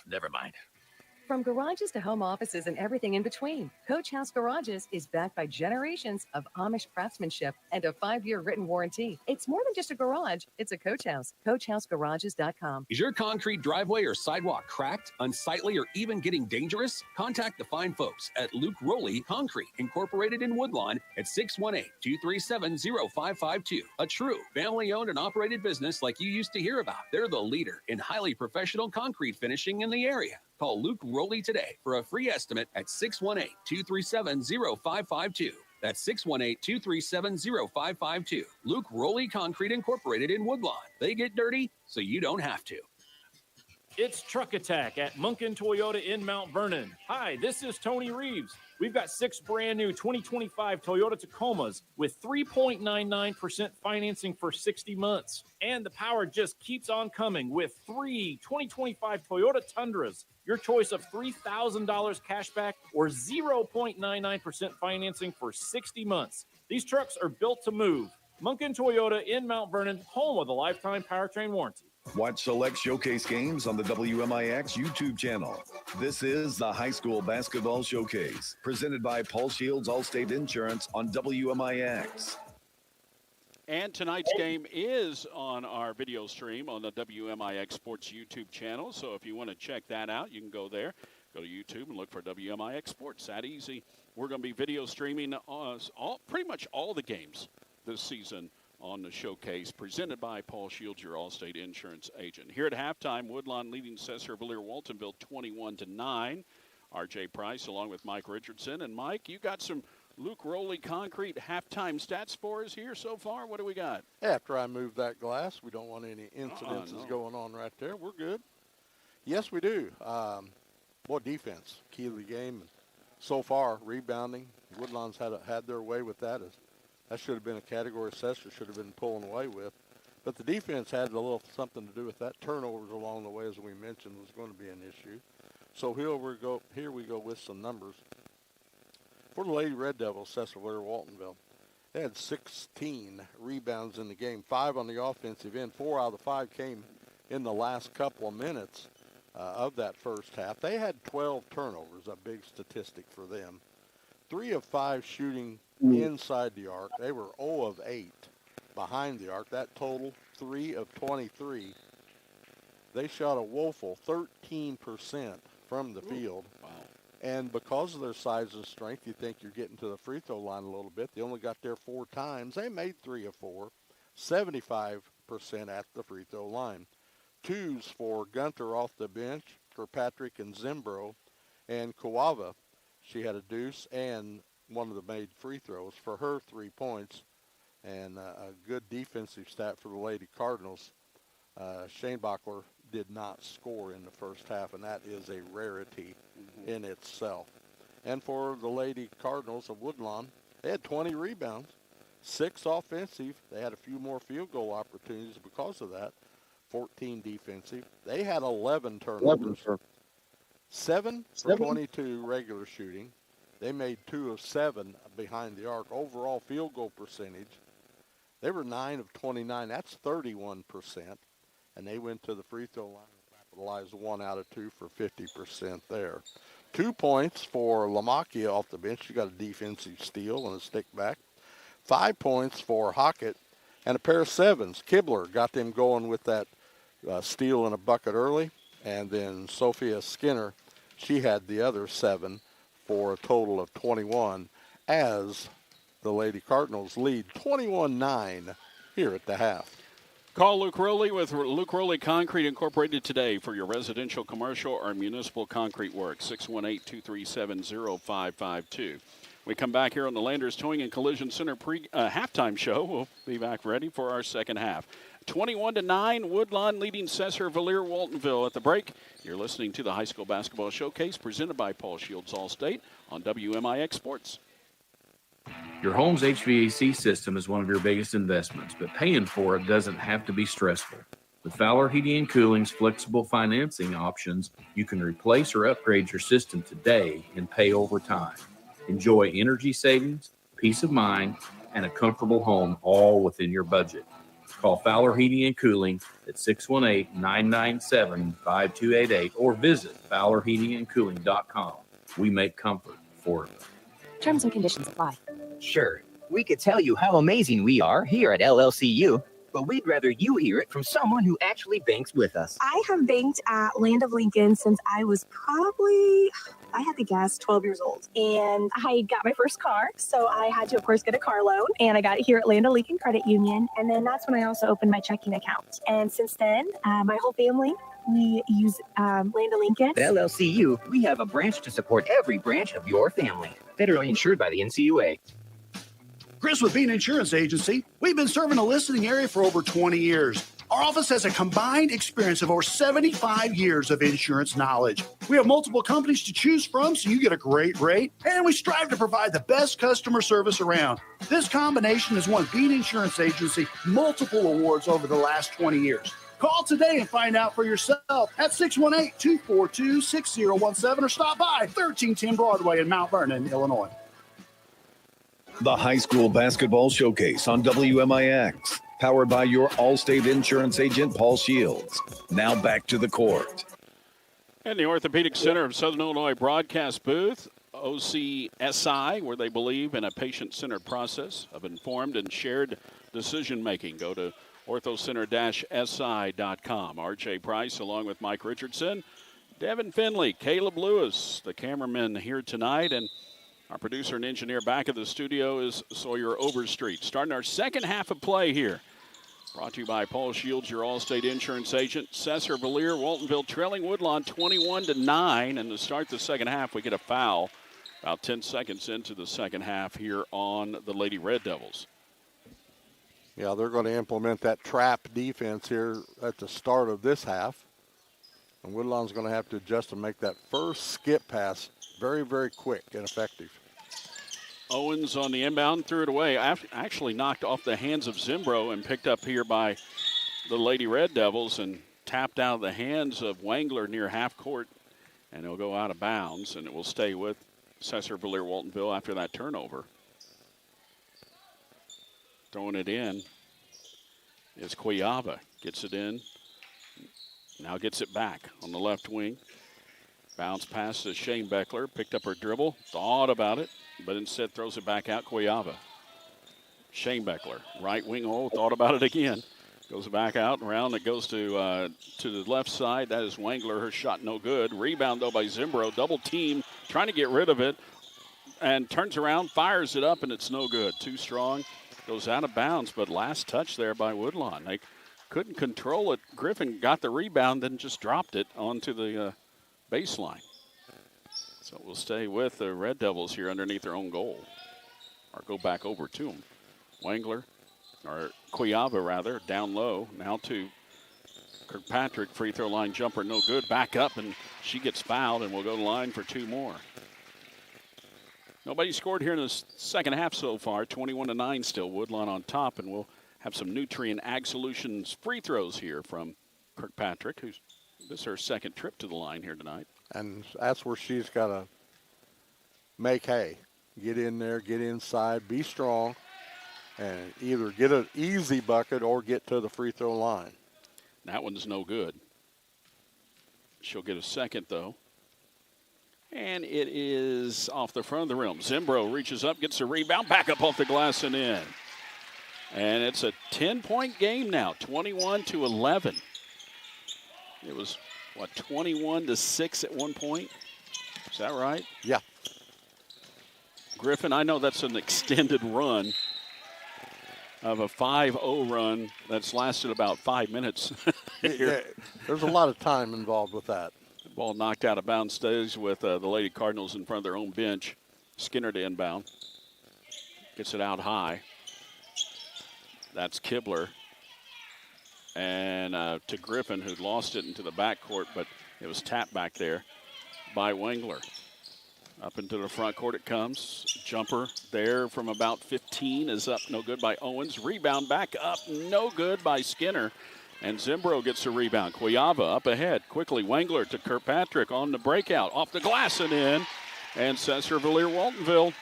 Never mind. From garages to home offices and everything in between, Coach House Garages is backed by generations of Amish craftsmanship and a 5-year written warranty. It's more than just a garage, it's a Coach House. CoachHouseGarages.com. Is your concrete driveway or sidewalk cracked, unsightly, or even getting dangerous? Contact the fine folks at Luke Rowley Concrete, Incorporated in Woodlawn at 618-237-0552. A true family-owned and operated business like you used to hear about. They're the leader in highly professional concrete finishing in the area. Call Luke Rowley today for a free estimate at 618-237-0552. That's 618-237-0552. Luke Rowley Concrete Incorporated in Woodlawn. They get dirty so you don't have to. It's Truck Attack at Munkin Toyota in Mount Vernon. Hi, this is Tony Reeves. We've got 6 brand new 2025 Toyota Tacomas with 3.99% financing for 60 months. And the power just keeps on coming with 3 2025 Toyota Tundras. Your choice of $3,000 cash back or 0.99% financing for 60 months. These trucks are built to move. Munkin Toyota in Mount Vernon, home of the lifetime powertrain warranty. Watch select showcase games on the WMIX YouTube channel. This is the High School Basketball Showcase, presented by Paul Shields Allstate Insurance on WMIX. And tonight's game is on our video stream on the WMIX Sports YouTube channel. So if you want to check that out, you can go there. Go to YouTube and look for WMIX Sports. That easy. We're going to be video streaming pretty much all the games this season on the showcase, presented by Paul Shields, your Allstate insurance agent. Here at halftime, Woodlawn leading Sesser-Valier-Waltonville 21-9. R.J. Price along with Mike Richardson. And, Mike, you got some Luke Rowley Concrete halftime stats for us here so far. What do we got? After I move that glass, we don't want any incidences going on right there. We're good. Yes, we do. Defense, key to the game. So far, rebounding, Woodlawn's had their way with that. That should have been a category Sesser should have been pulling away with. But the defense had a little something to do with that. Turnovers along the way, as we mentioned, was going to be an issue. So here we go with some numbers. For the Lady Red Devils, Sesser-Valier-Waltonville, they had 16 rebounds in the game, 5 on the offensive end. 4 out of the 5 came in the last couple of minutes of that first half. They had 12 turnovers, a big statistic for them. 3 of 5 shooting inside the arc. They were 0 of 8 behind the arc. That total, 3 of 23. They shot a woeful 13% from the field. Wow. And because of their size and strength, you think you're getting to the free throw line a little bit. They only got there 4 times. They made 3 of 4, 75% at the free throw line. 2s for Gunter off the bench, Kirkpatrick and Zimbro, and Kawava. She had a deuce and one of the made free throws for her 3 points. And a good defensive stat for the Lady Cardinals. Shane Bachler did not score in the first half, and that is a rarity in itself. And for the Lady Cardinals of Woodlawn, they had 20 rebounds, 6 offensive. They had a few more field goal opportunities because of that, 14 defensive. They had 11 turnovers, 7 for 22 regular shooting. They made 2 of 7 behind the arc. Overall field goal percentage, they were 9 of 29. That's 31%. And they went to the free throw line and capitalized 1 out of 2 for 50% there. 2 points for Lamakia off the bench. She got a defensive steal and a stick back. 5 points for Hockett and a pair of 7s. Kibler got them going with that steal and a bucket early. And then Sophia Skinner, she had the other 7 for a total of 21 as the Lady Cardinals lead 21-9 here at the half. Call Luke Rowley with Luke Rowley Concrete Incorporated today for your residential, commercial, or municipal concrete work. 618-237-0552. We come back here on the Landers Towing and Collision Center halftime show. We'll be back ready for our second half. 21-9, Woodlawn leading Sesser-Valier-Waltonville. At the break, you're listening to the High School Basketball Showcase presented by Paul Shields Allstate on WMIX Sports. Your home's HVAC system is one of your biggest investments, but paying for it doesn't have to be stressful. With Fowler Heating and Cooling's flexible financing options, you can replace or upgrade your system today and pay over time. Enjoy energy savings, peace of mind, and a comfortable home all within your budget. Call Fowler Heating and Cooling at 618-997-5288 or visit FowlerHeatingandCooling.com. We make comfort affordable. Terms and conditions apply. Sure, we could tell you how amazing we are here at LLCU, but we'd rather you hear it from someone who actually banks with us. I have banked at Land of Lincoln since I was probably, I had to guess, 12 years old. And I got my first car, so I had to, of course, get a car loan. And I got it here at Land of Lincoln Credit Union. And then that's when I also opened my checking account. And since then, my whole family, we use Land of Lincoln. At LLCU, we have a branch to support every branch of your family. Federally insured by the NCUA. Chris with Bean Insurance Agency. We've been serving the listening area for over 20 years. Our office has a combined experience of over 75 years of insurance knowledge. We have multiple companies to choose from, so you get a great rate, and we strive to provide the best customer service around. This combination has won Bean Insurance Agency multiple awards over the last 20 years. Call today and find out for yourself at 618-242-6017 or stop by 1310 Broadway in Mount Vernon, Illinois. The High School Basketball Showcase on WMIX, powered by your Allstate insurance agent, Paul Shields. Now back to the court. And the Orthopedic Center of Southern Illinois broadcast booth, OCSI, where they believe in a patient-centered process of informed and shared decision-making. Go to orthocenter-si.com. R.J. Price along with Mike Richardson, Devin Finley, Caleb Lewis, the cameramen here tonight. And Our producer and engineer back at the studio is Sawyer Overstreet. Starting our second half of play here. Brought to you by Paul Shields, your Allstate insurance agent. Sesser-Valier-Waltonville trailing Woodlawn 21-9. And to start the second half, we get a foul about 10 seconds into the second half here on the Lady Red Devils. Yeah, they're going to implement that trap defense here at the start of this half. And Woodlawn's going to have to adjust and make that first skip pass very, very quick and effective. Owens on the inbound, threw it away. Actually knocked off the hands of Zimbro and picked up here by the Lady Red Devils and tapped out of the hands of Wangler near half court. And it'll go out of bounds, and it will stay with Sesser-Valier-Waltonville after that turnover. Throwing it in is Cuiava. Gets it in. Now gets it back on the left wing. Bounce pass to Shane Beckler. Picked up her dribble. Thought about it, but instead throws it back out. Cuiava. Shane Beckler, right wing. Oh, thought about it again. Goes back out and around. It goes to the left side. That is Wangler. Her shot no good. Rebound, though, by Zimbro. Double team, trying to get rid of it. And turns around, fires it up, and it's no good. Too strong. Goes out of bounds, but last touch there by Woodlawn. They couldn't control it. Griffin got the rebound, then just dropped it onto the baseline. So we'll stay with the Red Devils here underneath their own goal. Or go back over to them. Wangler, or Cuiava rather, down low. Now to Kirkpatrick, free throw line jumper, no good. Back up, and she gets fouled, and we'll go to the line for two more. Nobody scored here in the second half so far. 21-9 still. Woodlawn on top, and we'll have some Nutrien Ag Solutions free throws here from Kirkpatrick, who's this is her second trip to the line here tonight. And that's where she's got to make hay. Get in there, get inside, be strong, and either get an easy bucket or get to the free throw line. That one's no good. She'll get a second, though. And it is off the front of the rim. Zimbro reaches up, gets a rebound, back up off the glass and in. And it's a 10-point game now, 21-11. It was, 21-6 at one point? Is that right? Yeah. Griffin, I know that's an extended run of a 5-0 run that's lasted about 5 minutes. Yeah, there's a lot of time involved with that. Ball knocked out of bounds, stays with the Lady Cardinals in front of their own bench. Skinner to inbound. Gets it out high. That's Kibler. And to Griffin, who lost it into the backcourt, but it was tapped back there by Wangler. Up into the front court it comes. Jumper there from about 15 is up, no good by Owens. Rebound back up, no good by Skinner. And Zimbro gets a rebound. Cuiava up ahead. Quickly, Wangler to Kirkpatrick on the breakout. Off the glass and in. And Sesser-Valier-Waltonville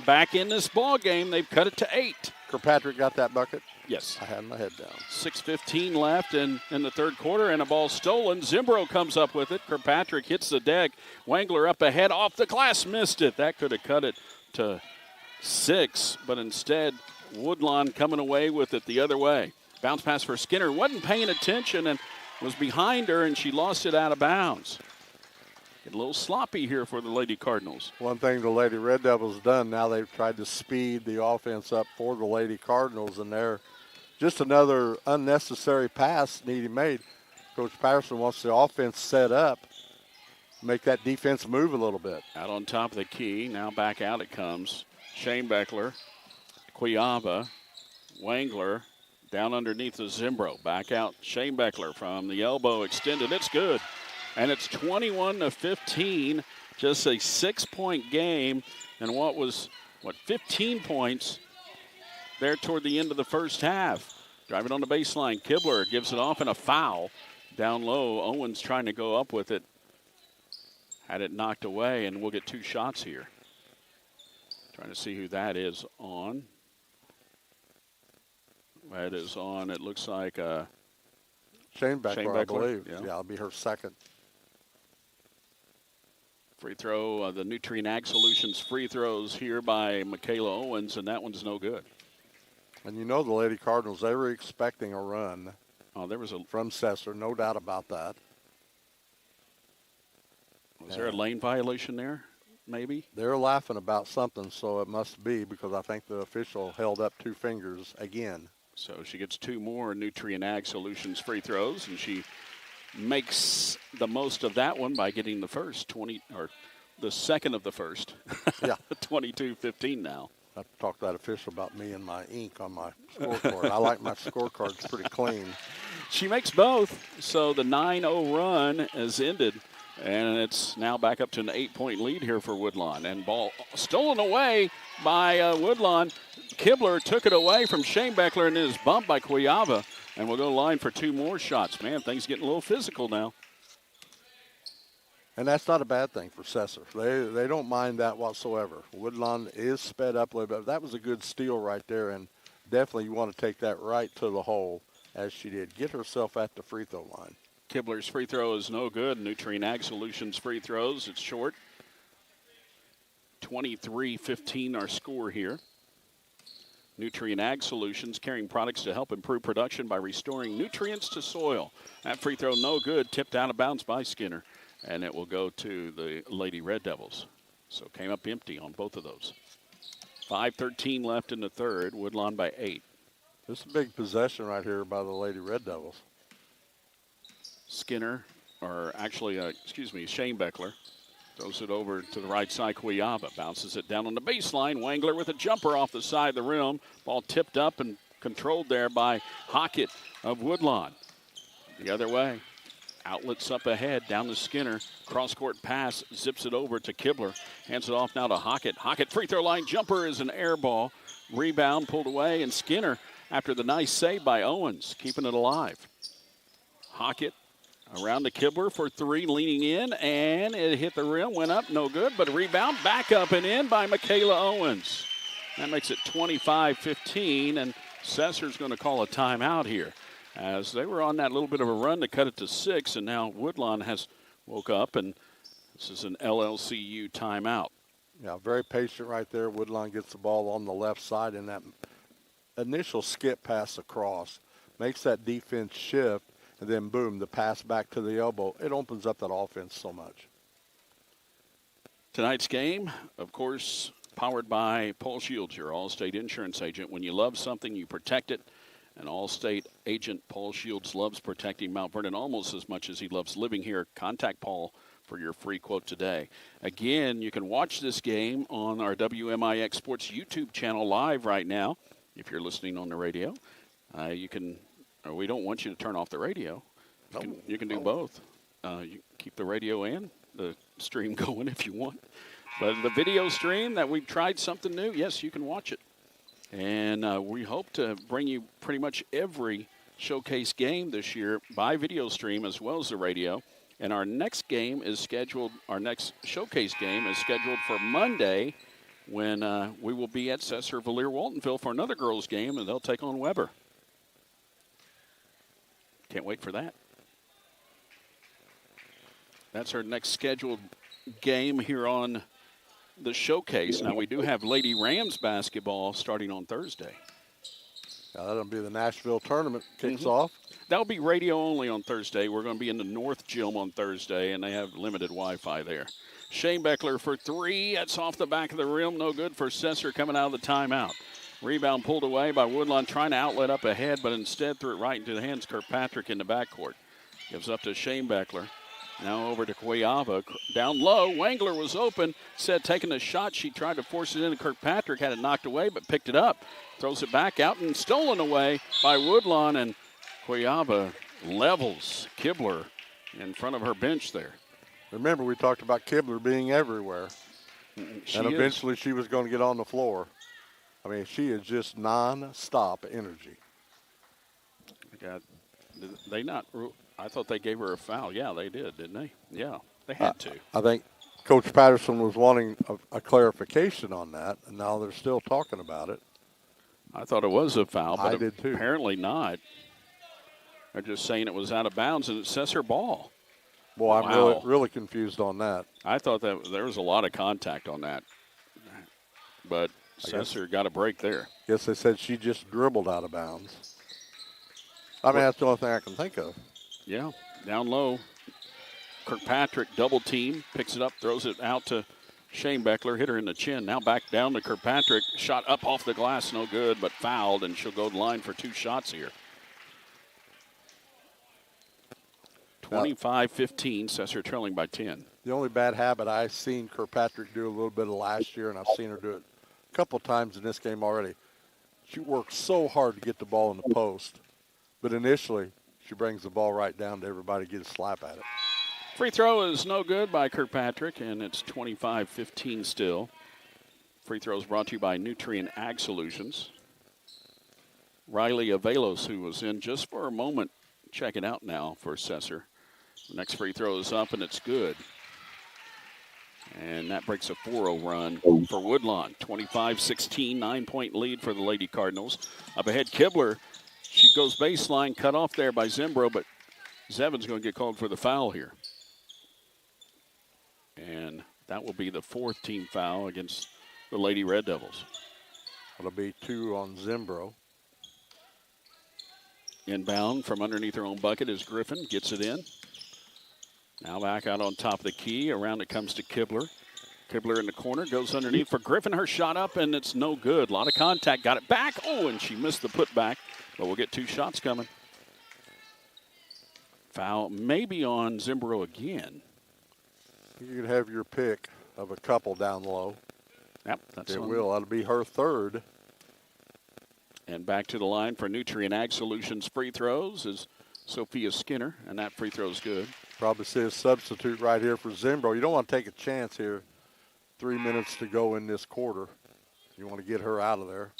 back in this ball game. They've cut it to 8. Kirkpatrick got that bucket? Yes. I had my head down. 6:15 left in the third quarter, and a ball stolen. Zimbro comes up with it. Kirkpatrick hits the deck. Wangler up ahead, off the glass, missed it. That could have cut it to 6, but instead, Woodlawn coming away with it the other way. Bounce pass for Skinner. Wasn't paying attention and was behind her, and she lost it out of bounds. Get a little sloppy here for the Lady Cardinals. One thing the Lady Red Devils done, now they've tried to speed the offense up for the Lady Cardinals, and they're just another unnecessary pass needing made. Coach Patterson wants the offense set up, make that defense move a little bit. Out on top of the key, now back out it comes. Shane Beckler, Cuiava, Wangler, down underneath the Zimbro. Back out Shane Beckler from the elbow extended. It's good. And it's 21-15, just a 6-point game. And what was, 15 points there toward the end of the first half. Driving on the baseline, Kibler gives it off and a foul. Down low, Owens trying to go up with it. Had it knocked away, and we'll get 2 shots here. Trying to see who that is on. That is on, it looks like Shane Beckler, I believe. Yeah, it'll be her second. Free throw, the Nutrien Ag Solutions free throws here by Michaela Owens, and that one's no good. And you know the Lady Cardinals, they were expecting a run. Oh, there was from Sesser, no doubt about that. Was there a lane violation there? maybe? They're laughing about something, so it must be because I think the official held up 2 fingers again. So she gets 2 more Nutrient Ag Solutions free throws, and she makes the most of that one by getting the the second of the first. Yeah. 22-15 now. I have to talk to that official about me and my ink on my scorecard. I like my scorecards pretty clean. She makes both, so the 9-0 run has ended, and it's now back up to an 8-point lead here for Woodlawn. And ball stolen away by Woodlawn. Kibler took it away from Schoenbeckler and is bumped by Cuyaba, and we'll go line for 2 more shots. Man, things getting a little physical now. And that's not a bad thing for Sesser. They don't mind that whatsoever. Woodlawn is sped up a little bit. That was a good steal right there, and definitely you want to take that right to the hole, as she did. Get herself at the free throw line. Kibler's free throw is no good. Nutrient Ag Solutions free throws, it's short. 23-15 our score here. Nutrient Ag Solutions, carrying products to help improve production by restoring nutrients to soil. That free throw no good, tipped out of bounds by Skinner. And it will go to the Lady Red Devils. So came up empty on both of those. 5:13 left in the third. Woodlawn by 8. This is a big possession right here by the Lady Red Devils. Skinner, or actually, Shane Beckler, throws it over to the right side. Cuyaba bounces it down on the baseline. Wangler with a jumper off the side of the rim. Ball tipped up and controlled there by Hockett of Woodlawn. The other way. Outlets up ahead, down to Skinner. Cross-court pass, zips it over to Kibler. Hands it off now to Hockett. Hockett free throw line jumper is an air ball. Rebound pulled away, and Skinner, after the nice save by Owens, keeping it alive. Hockett around to Kibler for 3, leaning in, and it hit the rim, went up, no good, but a rebound back up and in by Michaela Owens. That makes it 25-15, and Sesser's going to call a timeout here, as they were on that little bit of a run to cut it to 6, and now Woodlawn has woke up, and this is an LLCU timeout. Yeah, very patient right there. Woodlawn gets the ball on the left side, and that initial skip pass across makes that defense shift, and then boom, the pass back to the elbow. It opens up that offense so much. Tonight's game, of course, powered by Paul Shields, your Allstate insurance agent. When you love something, you protect it. And Allstate agent Paul Shields loves protecting Mount Vernon almost as much as he loves living here. Contact Paul for your free quote today. Again, you can watch this game on our WMIX Sports YouTube channel live right now. If you're listening on the radio, we don't want you to turn off the radio. You can do both. You keep the radio and the stream going if you want. But the video stream that we've tried something new, yes, you can watch it. And we hope to bring you pretty much every showcase game this year by video stream as well as the radio. And our next game is scheduled, our next showcase game is scheduled for Monday when we will be at Sesser-Valier-Waltonville for another girls game, and they'll take on Weber. Can't wait for that. That's our next scheduled game here on the showcase. Now, we do have Lady Rams basketball starting on Thursday. That'll be the Nashville tournament kicks off. That'll be radio only on Thursday. We're going to be in the North Gym on Thursday, and they have limited Wi-Fi there. Shane Beckler for 3. That's off the back of the rim. No good for Sesser coming out of the timeout. Rebound pulled away by Woodlawn, trying to outlet up ahead, but instead threw it right into the hands of Kirkpatrick in the backcourt. Gives up to Shane Beckler. Now over to Cuyaba. Down low, Wangler was open. Said taking a shot, she tried to force it into Kirkpatrick, had it knocked away, but picked it up. Throws it back out and stolen away by Woodlawn, and Cuyaba levels Kibler in front of her bench there. Remember, we talked about Kibler being everywhere. And eventually she was going to get on the floor. I mean, she is just non-stop energy. I thought they gave her a foul. Yeah, they did, didn't they? Yeah, they had to. I think Coach Patterson was wanting a clarification on that, and now they're still talking about it. I thought it was a foul, but I did too. Apparently not. They're just saying it was out of bounds, and it's Sesser ball. Well, I'm really confused on that. I thought that there was a lot of contact on that, but Sesser got a break there. Guess they said she just dribbled out of bounds. I mean, that's the only thing I can think of. Yeah, down low. Kirkpatrick double team, picks it up, throws it out to Shane Beckler hit her in the chin. Now back down to Kirkpatrick. Shot up off the glass, no good, but fouled, and she'll go to the line for 2 shots here. 25-15, Sesser trailing by 10. The only bad habit I've seen Kirkpatrick do a little bit of last year, and I've seen her do it a couple times in this game already. She works so hard to get the ball in the post, but initially she brings the ball right down to everybody, get a slap at it. Free throw is no good by Kirkpatrick, and it's 25-15 still. Free throws brought to you by Nutrient Ag Solutions. Riley Avelos, who was in just for a moment, checking out now for Sesser. The next free throw is up, and it's good. And that breaks a 4-0 run for Woodlawn. 25-16, 9-point lead for the Lady Cardinals. Up ahead, Kibler. She goes baseline, cut off there by Zimbro, but Zevin's going to get called for the foul here. And that will be the 4th team foul against the Lady Red Devils. It'll be 2 on Zimbro. Inbound from underneath her own bucket is Griffin, gets it in. Now back out on top of the key. Around it comes to Kibler. Kibler in the corner, goes underneath for Griffin. Her shot up, and it's no good. A lot of contact, got it back. Oh, and she missed the putback, but we'll get 2 shots coming. Foul maybe on Zimbro again. You could have your pick of a couple down low. Yep, that's it on. will. That'll be her 3rd. And back to the line for Nutrient Ag Solutions free throws is Sophia Skinner, and that free throw is good. Probably see a substitute right here for Zimbro. You don't want to take a chance here. 3 minutes to go in this quarter. You want to get her out of there.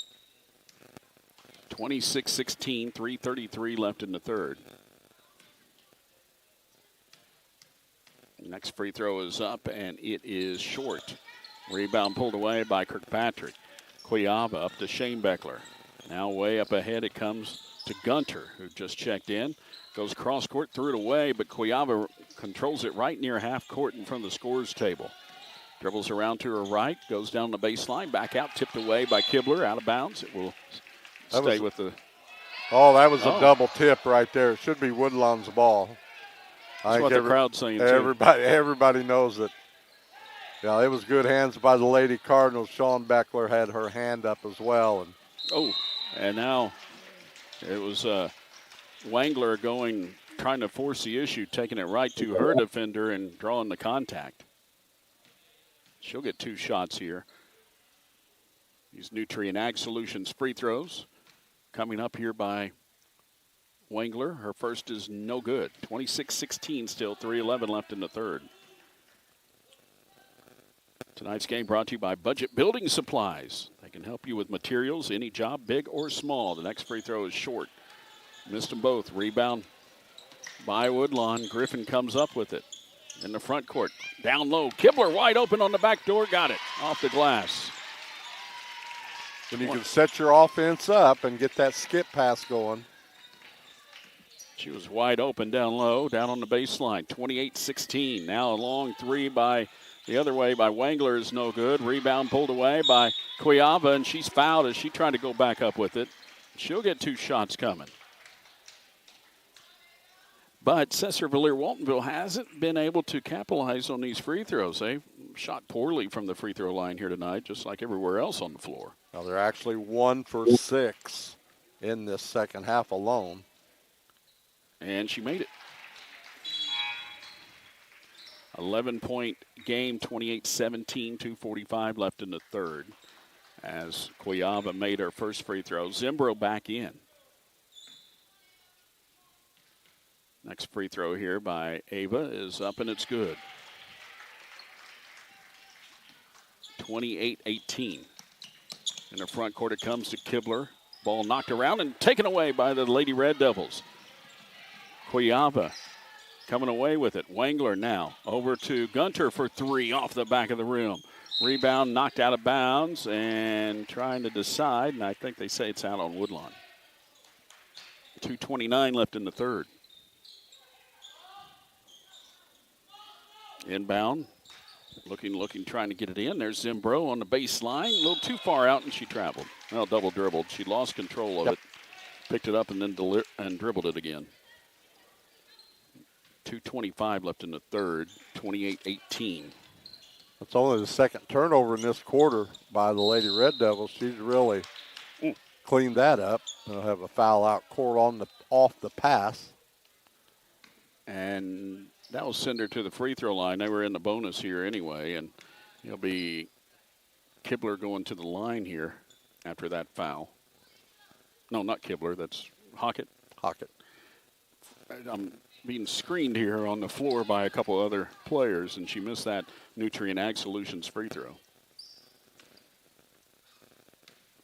26-16, 3:33 left in the 3rd. Next free throw is up, and it is short. Rebound pulled away by Kirkpatrick. Quiyava up to Shane Beckler. Now way up ahead it comes to Gunter, who just checked in. Goes cross court, threw it away, but Quiyava controls it right near half court in front of the scorer's table. Dribbles around to her right, goes down the baseline, back out, tipped away by Kibler, out of bounds. It will stay with the... Oh, that was a double tip right there. It should be Woodlawn's ball. That's what the crowd's saying, too. Everybody knows it. Yeah, it was good hands by the Lady Cardinals. Sean Beckler had her hand up as well. And now it was Wangler trying to force the issue, taking it right to her defender and drawing the contact. She'll get 2 shots here. These Nutrient Ag Solutions free throws coming up here by Wangler. Her first is no good. 26-16 still, 3:11 left in the 3rd. Tonight's game brought to you by Budget Building Supplies. They can help you with materials, any job, big or small. The next free throw is short. Missed them both. Rebound by Woodlawn. Griffin comes up with it in the front court. Down low. Kibler wide open on the back door. Got it off the glass. When you can set your offense up and get that skip pass going. She was wide open down low, down on the baseline. 28-16. Now a long 3 by the other way by Wangler is no good. Rebound pulled away by Quiyava, and she's fouled as she tried to go back up with it. She'll get 2 shots coming. But Sesser-Valier-Waltonville hasn't been able to capitalize on these free throws. They shot poorly from the free throw line here tonight, just like everywhere else on the floor. Now they're actually 1 for 6 in this second half alone. And she made it. 11-point game, 28-17, 2:45 left in the 3rd. As Quiyava made her first free throw. Zimbro back in. Next free throw here by Ava is up, and it's good. 28-18. In the front court it comes to Kibler. Ball knocked around and taken away by the Lady Red Devils. Quiyava coming away with it. Wangler now over to Gunter for 3 off the back of the rim. Rebound knocked out of bounds and trying to decide, and I think they say it's out on Woodlawn. 2:29 left in the 3rd. Inbound. Looking, trying to get it in. There's Zimbro on the baseline. A little too far out, and she traveled. Well, double dribbled. She lost control of it. Picked it up and then dribbled it again. 2:25 left in the 3rd. 28-18. It's only the second turnover in this quarter by the Lady Red Devils. She's really cleaned that up. They'll have a foul out court off the pass. And that will send her to the free throw line. They were in the bonus here anyway, and it'll be Kibler going to the line here after that foul. No, not Kibler. That's Hockett. I'm being screened here on the floor by a couple other players, and she missed that Nutrient Ag Solutions free throw.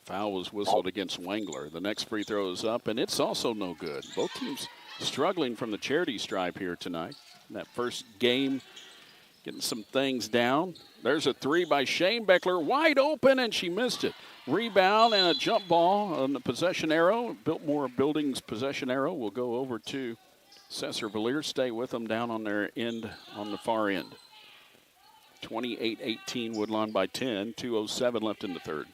Foul was whistled against Wengler. The next free throw is up, and it's also no good. Both teams struggling from the charity stripe here tonight. That first game, getting some things down. There's a three by Shane Beckler, wide open, and she missed it. Rebound and a jump ball on the possession arrow. Biltmore Buildings possession arrow will go over to Sesser-Valier. Stay with them down on their end, on the far end. 28-18, Woodlawn by 10. 2:07 left in the third.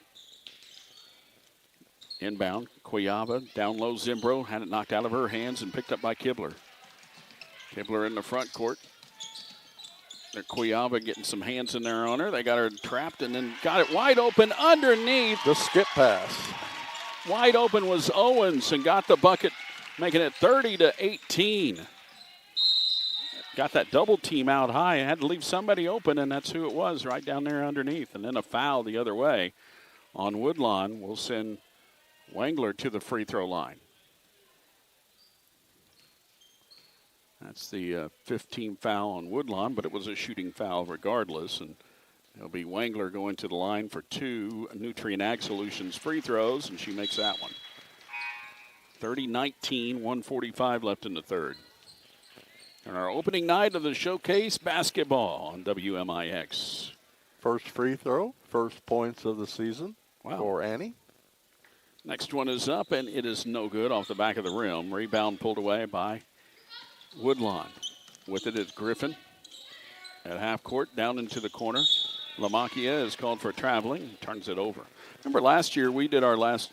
Inbound, Quayaba, down low, Zimbro, had it knocked out of her hands and picked up by Kibler. Kibler in the front court. Quayaba getting some hands in there on her. They got her trapped and then got it wide open underneath. The skip pass. Wide open was Owens and got the bucket, making it 30-18. Got that double team out high. Had to leave somebody open, and that's who it was right down there underneath. And then a foul the other way on Woodlawn will send Wengler to the free throw line. That's the 15th foul on Woodlawn, but it was a shooting foul regardless. And it'll be Wengler going to the line for 2 Nutrient Ag Solutions free throws, and she makes that one. 30-19, 1:45 left in the third. And our opening night of the Showcase basketball on WMIX. First free throw, first points of the season for Annie. Next one is up, and it is no good off the back of the rim. Rebound pulled away by Woodlawn. With it is Griffin at half court, down into the corner. Lamacchia is called for traveling, turns it over. Remember last year we did our last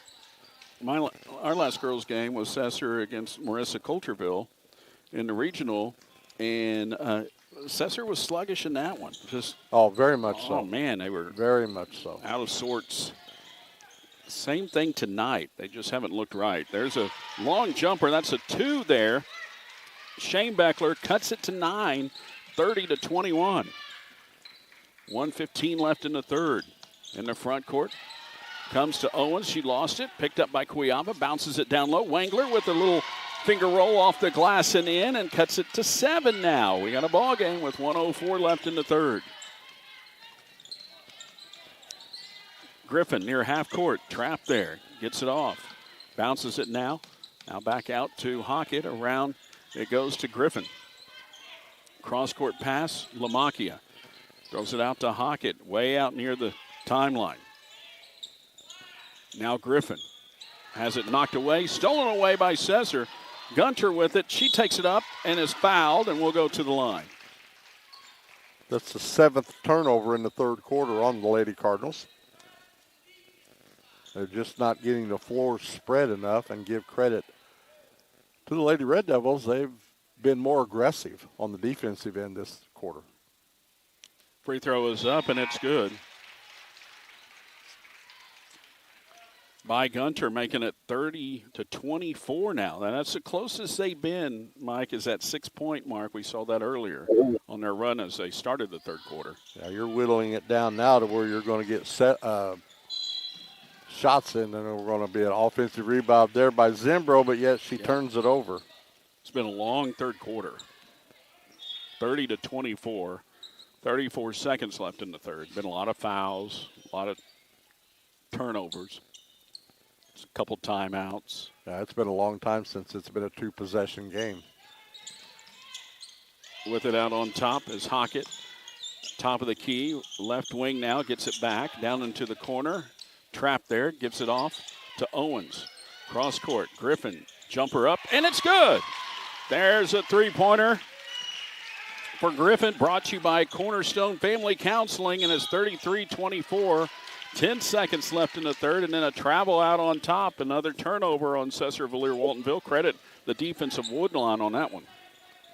girls game was Sesser against Marissa Coulterville in the regional, and Sesser was sluggish in that one. Very much so. Oh man, they were very much so out of sorts. Same thing tonight. They just haven't looked right. There's a long jumper. That's a 2 there. Shane Beckler cuts it to 9, 30-21. 1:15 left in the third. In the front court, comes to Owens. She lost it. Picked up by Quayaba. Bounces it down low. Wengler with a little finger roll off the glass and in, and cuts it to 7 now. We got a ball game with 1:04 left in the third. Griffin near half court, trapped there, gets it off, bounces it now. Now back out to Hockett, around it goes to Griffin. Cross court pass, Lamacchia throws it out to Hockett, way out near the timeline. Now Griffin has it knocked away, stolen away by Sesser. Gunter with it, she takes it up and is fouled, and will go to the line. That's the 7th turnover in the third quarter on the Lady Cardinals. They're just not getting the floor spread enough, and give credit to the Lady Red Devils. They've been more aggressive on the defensive end this quarter. Free throw is up, and it's good. By Gunter, making it 30-24 now. Now, that's the closest they've been, Mike, is that 6-point mark. We saw that earlier on their run as they started the third quarter. Yeah, you're whittling it down now to where you're going to get shots in, and we're going to be an offensive rebound there by Zimbro, but yet she turns it over. It's been a long third quarter. 30-24. 34 seconds left in the third. Been a lot of fouls, a lot of turnovers, a couple timeouts. Yeah, it's been a long time since it's been a 2-possession game. With it out on top is Hockett. Top of the key, left wing now, gets it back, down into the corner. Trapped there, gives it off to Owens. Cross court, Griffin, jumper up, and it's good. There's a three-pointer for Griffin, brought to you by Cornerstone Family Counseling, and it's 33-24. 10 seconds left in the third, and then a travel out on top. Another turnover on Sesser-Valier-Waltonville. Credit the defense of Woodlawn on that one.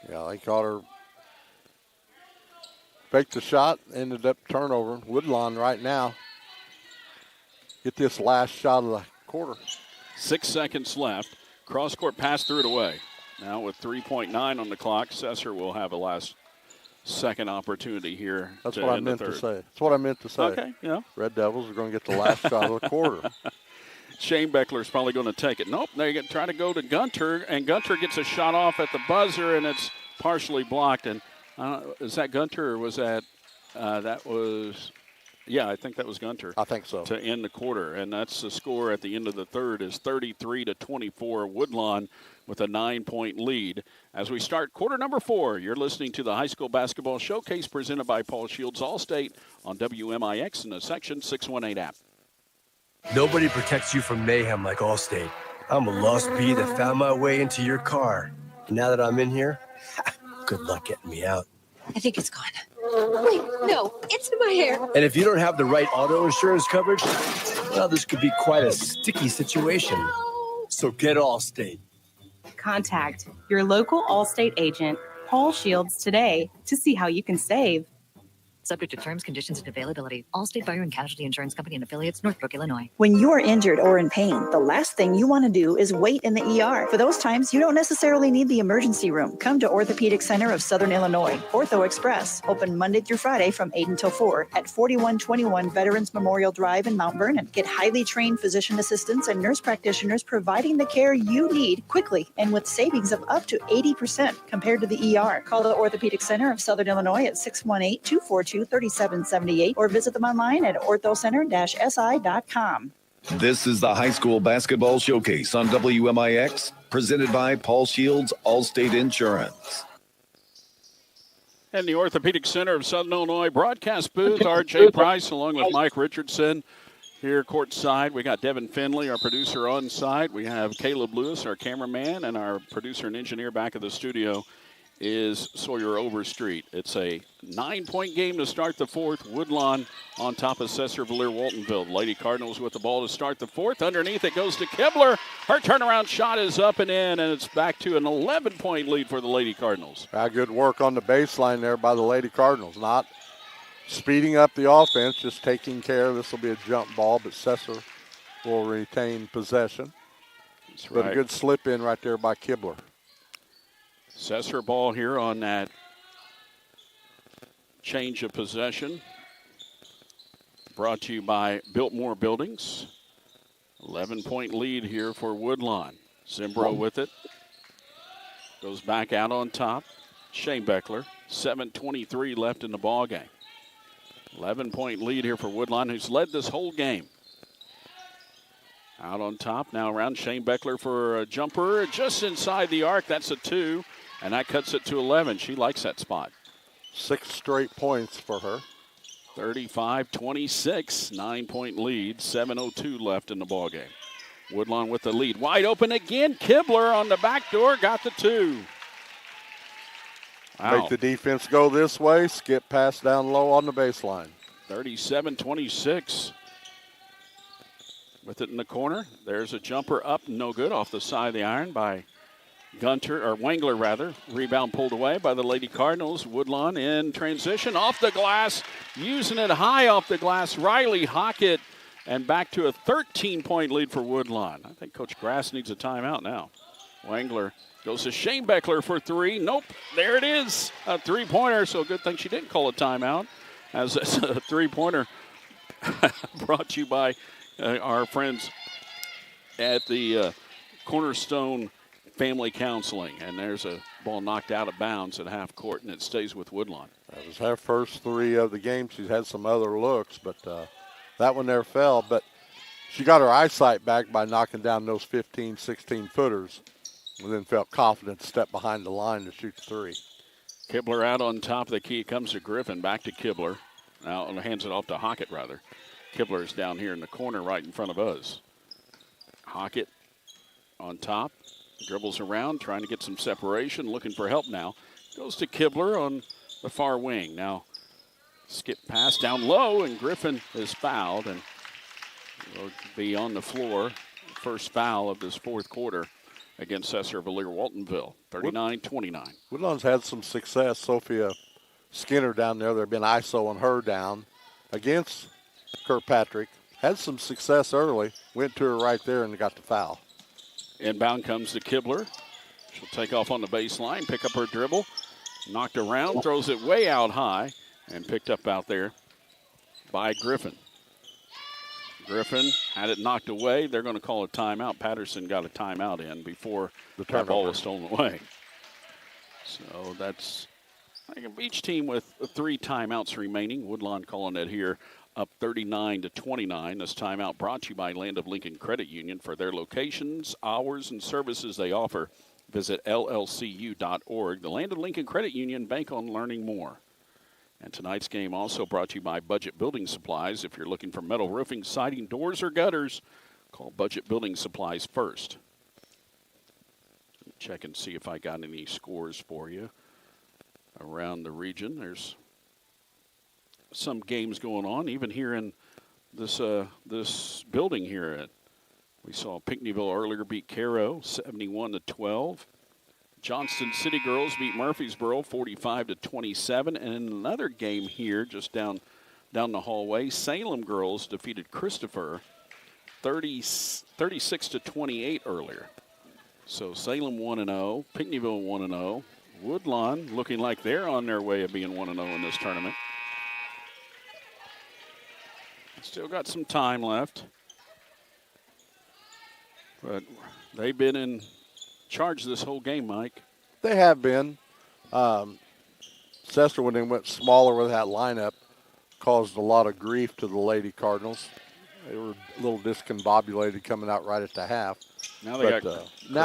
Yeah, they caught her faked the shot, ended up turnover. Woodlawn right now. Get this last shot of the quarter. 6 seconds left. Cross-court pass, threw it away. Now with 3.9 on the clock, Sesser will have a last second opportunity here. That's what I meant to say. That's what I meant to say. Okay, yeah. Red Devils are going to get the last shot of the quarter. Shane Beckler's probably going to take it. Nope, they try to go to Gunter, and Gunter gets a shot off at the buzzer, and it's partially blocked. And is that Gunter, or was that that was? Yeah, I think that was Gunter. I think so. To end the quarter, and that's the score at the end of the third is 33-24. Woodlawn with a 9-point lead. As we start quarter number 4, you're listening to the High School Basketball Showcase presented by Paul Shields Allstate on WMIX in the Section 618 app. Nobody protects you from mayhem like Allstate. I'm a lost bee that found my way into your car. And now that I'm in here, good luck getting me out. I think it's gone. Wait, no, it's in my hair. And if you don't have the right auto insurance coverage, well, this could be quite a sticky situation. So get Allstate. Contact your local Allstate agent, Paul Shields, today to see how you can save. Subject to terms, conditions, and availability. Allstate Fire and Casualty Insurance Company and Affiliates, Northbrook, Illinois. When you are injured or in pain, the last thing you want to do is wait in the ER. For those times, you don't necessarily need the emergency room. Come to Orthopedic Center of Southern Illinois, Ortho Express, open Monday through Friday from 8 until 4 at 4121 Veterans Memorial Drive in Mount Vernon. Get highly trained physician assistants and nurse practitioners providing the care you need quickly and with savings of up to 80% compared to the ER. Call the Orthopedic Center of Southern Illinois at 618-242-3778 or visit them online at orthocenter-si.com. This is the High School Basketball Showcase on WMIX, presented by Paul Shields Allstate Insurance. And the Orthopedic Center of Southern Illinois broadcast booth, R.J. Price along with Mike Richardson here courtside. We got Devin Finley, our producer, on site. We have Caleb Lewis, our cameraman, and our producer and engineer back at the studio is Sawyer Overstreet. It's a 9-point game to start the fourth. Woodlawn on top of Sesser-Valier-Waltonville. The Lady Cardinals with the ball to start the fourth. Underneath it goes to Kibler. Her turnaround shot is up and in, and it's back to an 11-point lead for the Lady Cardinals. Good work on the baseline there by the Lady Cardinals. Not speeding up the offense, just taking care. This will be a jump ball, but Sesser will retain possession. That's but right. A good slip in right there by Kibler. Sesser ball here on that change of possession. Brought to you by Biltmore Buildings. 11-point lead here for Woodlawn. Zimbro with it. Goes back out on top. Shane Beckler. 7:23 left in the ball game. 11-point lead here for Woodlawn, who's led this whole game. Out on top now around Shane Beckler for a jumper just inside the arc. That's a 2. And that cuts it to 11. She likes that spot. 6 straight points for her. 35-26, 9-point lead. 7:02 left in the ballgame. Woodlawn with the lead. Wide open again. Kibler on the back door got the 2. Wow. Make the defense go this way. Skip pass down low on the baseline. 37-26. With it in the corner. There's a jumper up. No good off the side of the iron by Wangler rather. Rebound pulled away by the Lady Cardinals. Woodlawn in transition off the glass, using it high off the glass. Riley Hockett, and back to a 13-point lead for Woodlawn. I think Coach Grass needs a timeout now. Wangler goes to Shane Beckler for 3. Nope, there it is, a 3-pointer. So good thing she didn't call a timeout, as it's a 3-pointer brought to you by our friends at the Cornerstone Family Counseling, and there's a ball knocked out of bounds at half court, and it stays with Woodlawn. That was her first 3 of the game. She's had some other looks, but that one there fell. But she got her eyesight back by knocking down those 15, 16-footers, and then felt confident to step behind the line to shoot 3. Kibler out on top of the key. It comes to Griffin, back to Kibler. Now hands it off to Hockett, rather. Kibler's down here in the corner right in front of us. Hockett on top. Dribbles around, trying to get some separation, looking for help now. Goes to Kibler on the far wing. Now, skip pass down low, and Griffin is fouled and will be on the floor. First foul of this fourth quarter against Sesser-Valier-Waltonville, 39-29. Woodlawn's had some success. Sophia Skinner down there. They've been ISOing her down against Kirkpatrick. Had some success early. Went to her right there and got the foul. Inbound comes to Kibler. She'll take off on the baseline, pick up her dribble. Knocked around, throws it way out high, and picked up out there by Griffin. Griffin had it knocked away. They're going to call a timeout. Patterson got a timeout in before the ball was stolen away. So that's each team with 3 timeouts remaining. Woodlawn calling it here up 39-29. This timeout brought to you by Land of Lincoln Credit Union. For their locations, hours, and services they offer, visit llcu.org. The Land of Lincoln Credit Union, bank on learning more. And tonight's game also brought to you by Budget Building Supplies. If you're looking for metal roofing, siding, doors, or gutters, call Budget Building Supplies first. Check and see if I got any scores for you around the region. There's some games going on, even here in this building here. We saw Pinckneyville earlier beat Cairo 71-12. Johnston City Girls beat Murfreesboro 45-27. And in another game here, just down the hallway, Salem Girls defeated Christopher 36-28 earlier. So Salem 1-0, Pinckneyville 1-0. Woodlawn looking like they're on their way of being 1-0 in this tournament. Still got some time left. But they've been in charge this whole game, Mike. They have been. Sesser, when they went smaller with that lineup, caused a lot of grief to the Lady Cardinals. They were a little discombobulated coming out right at the half. Now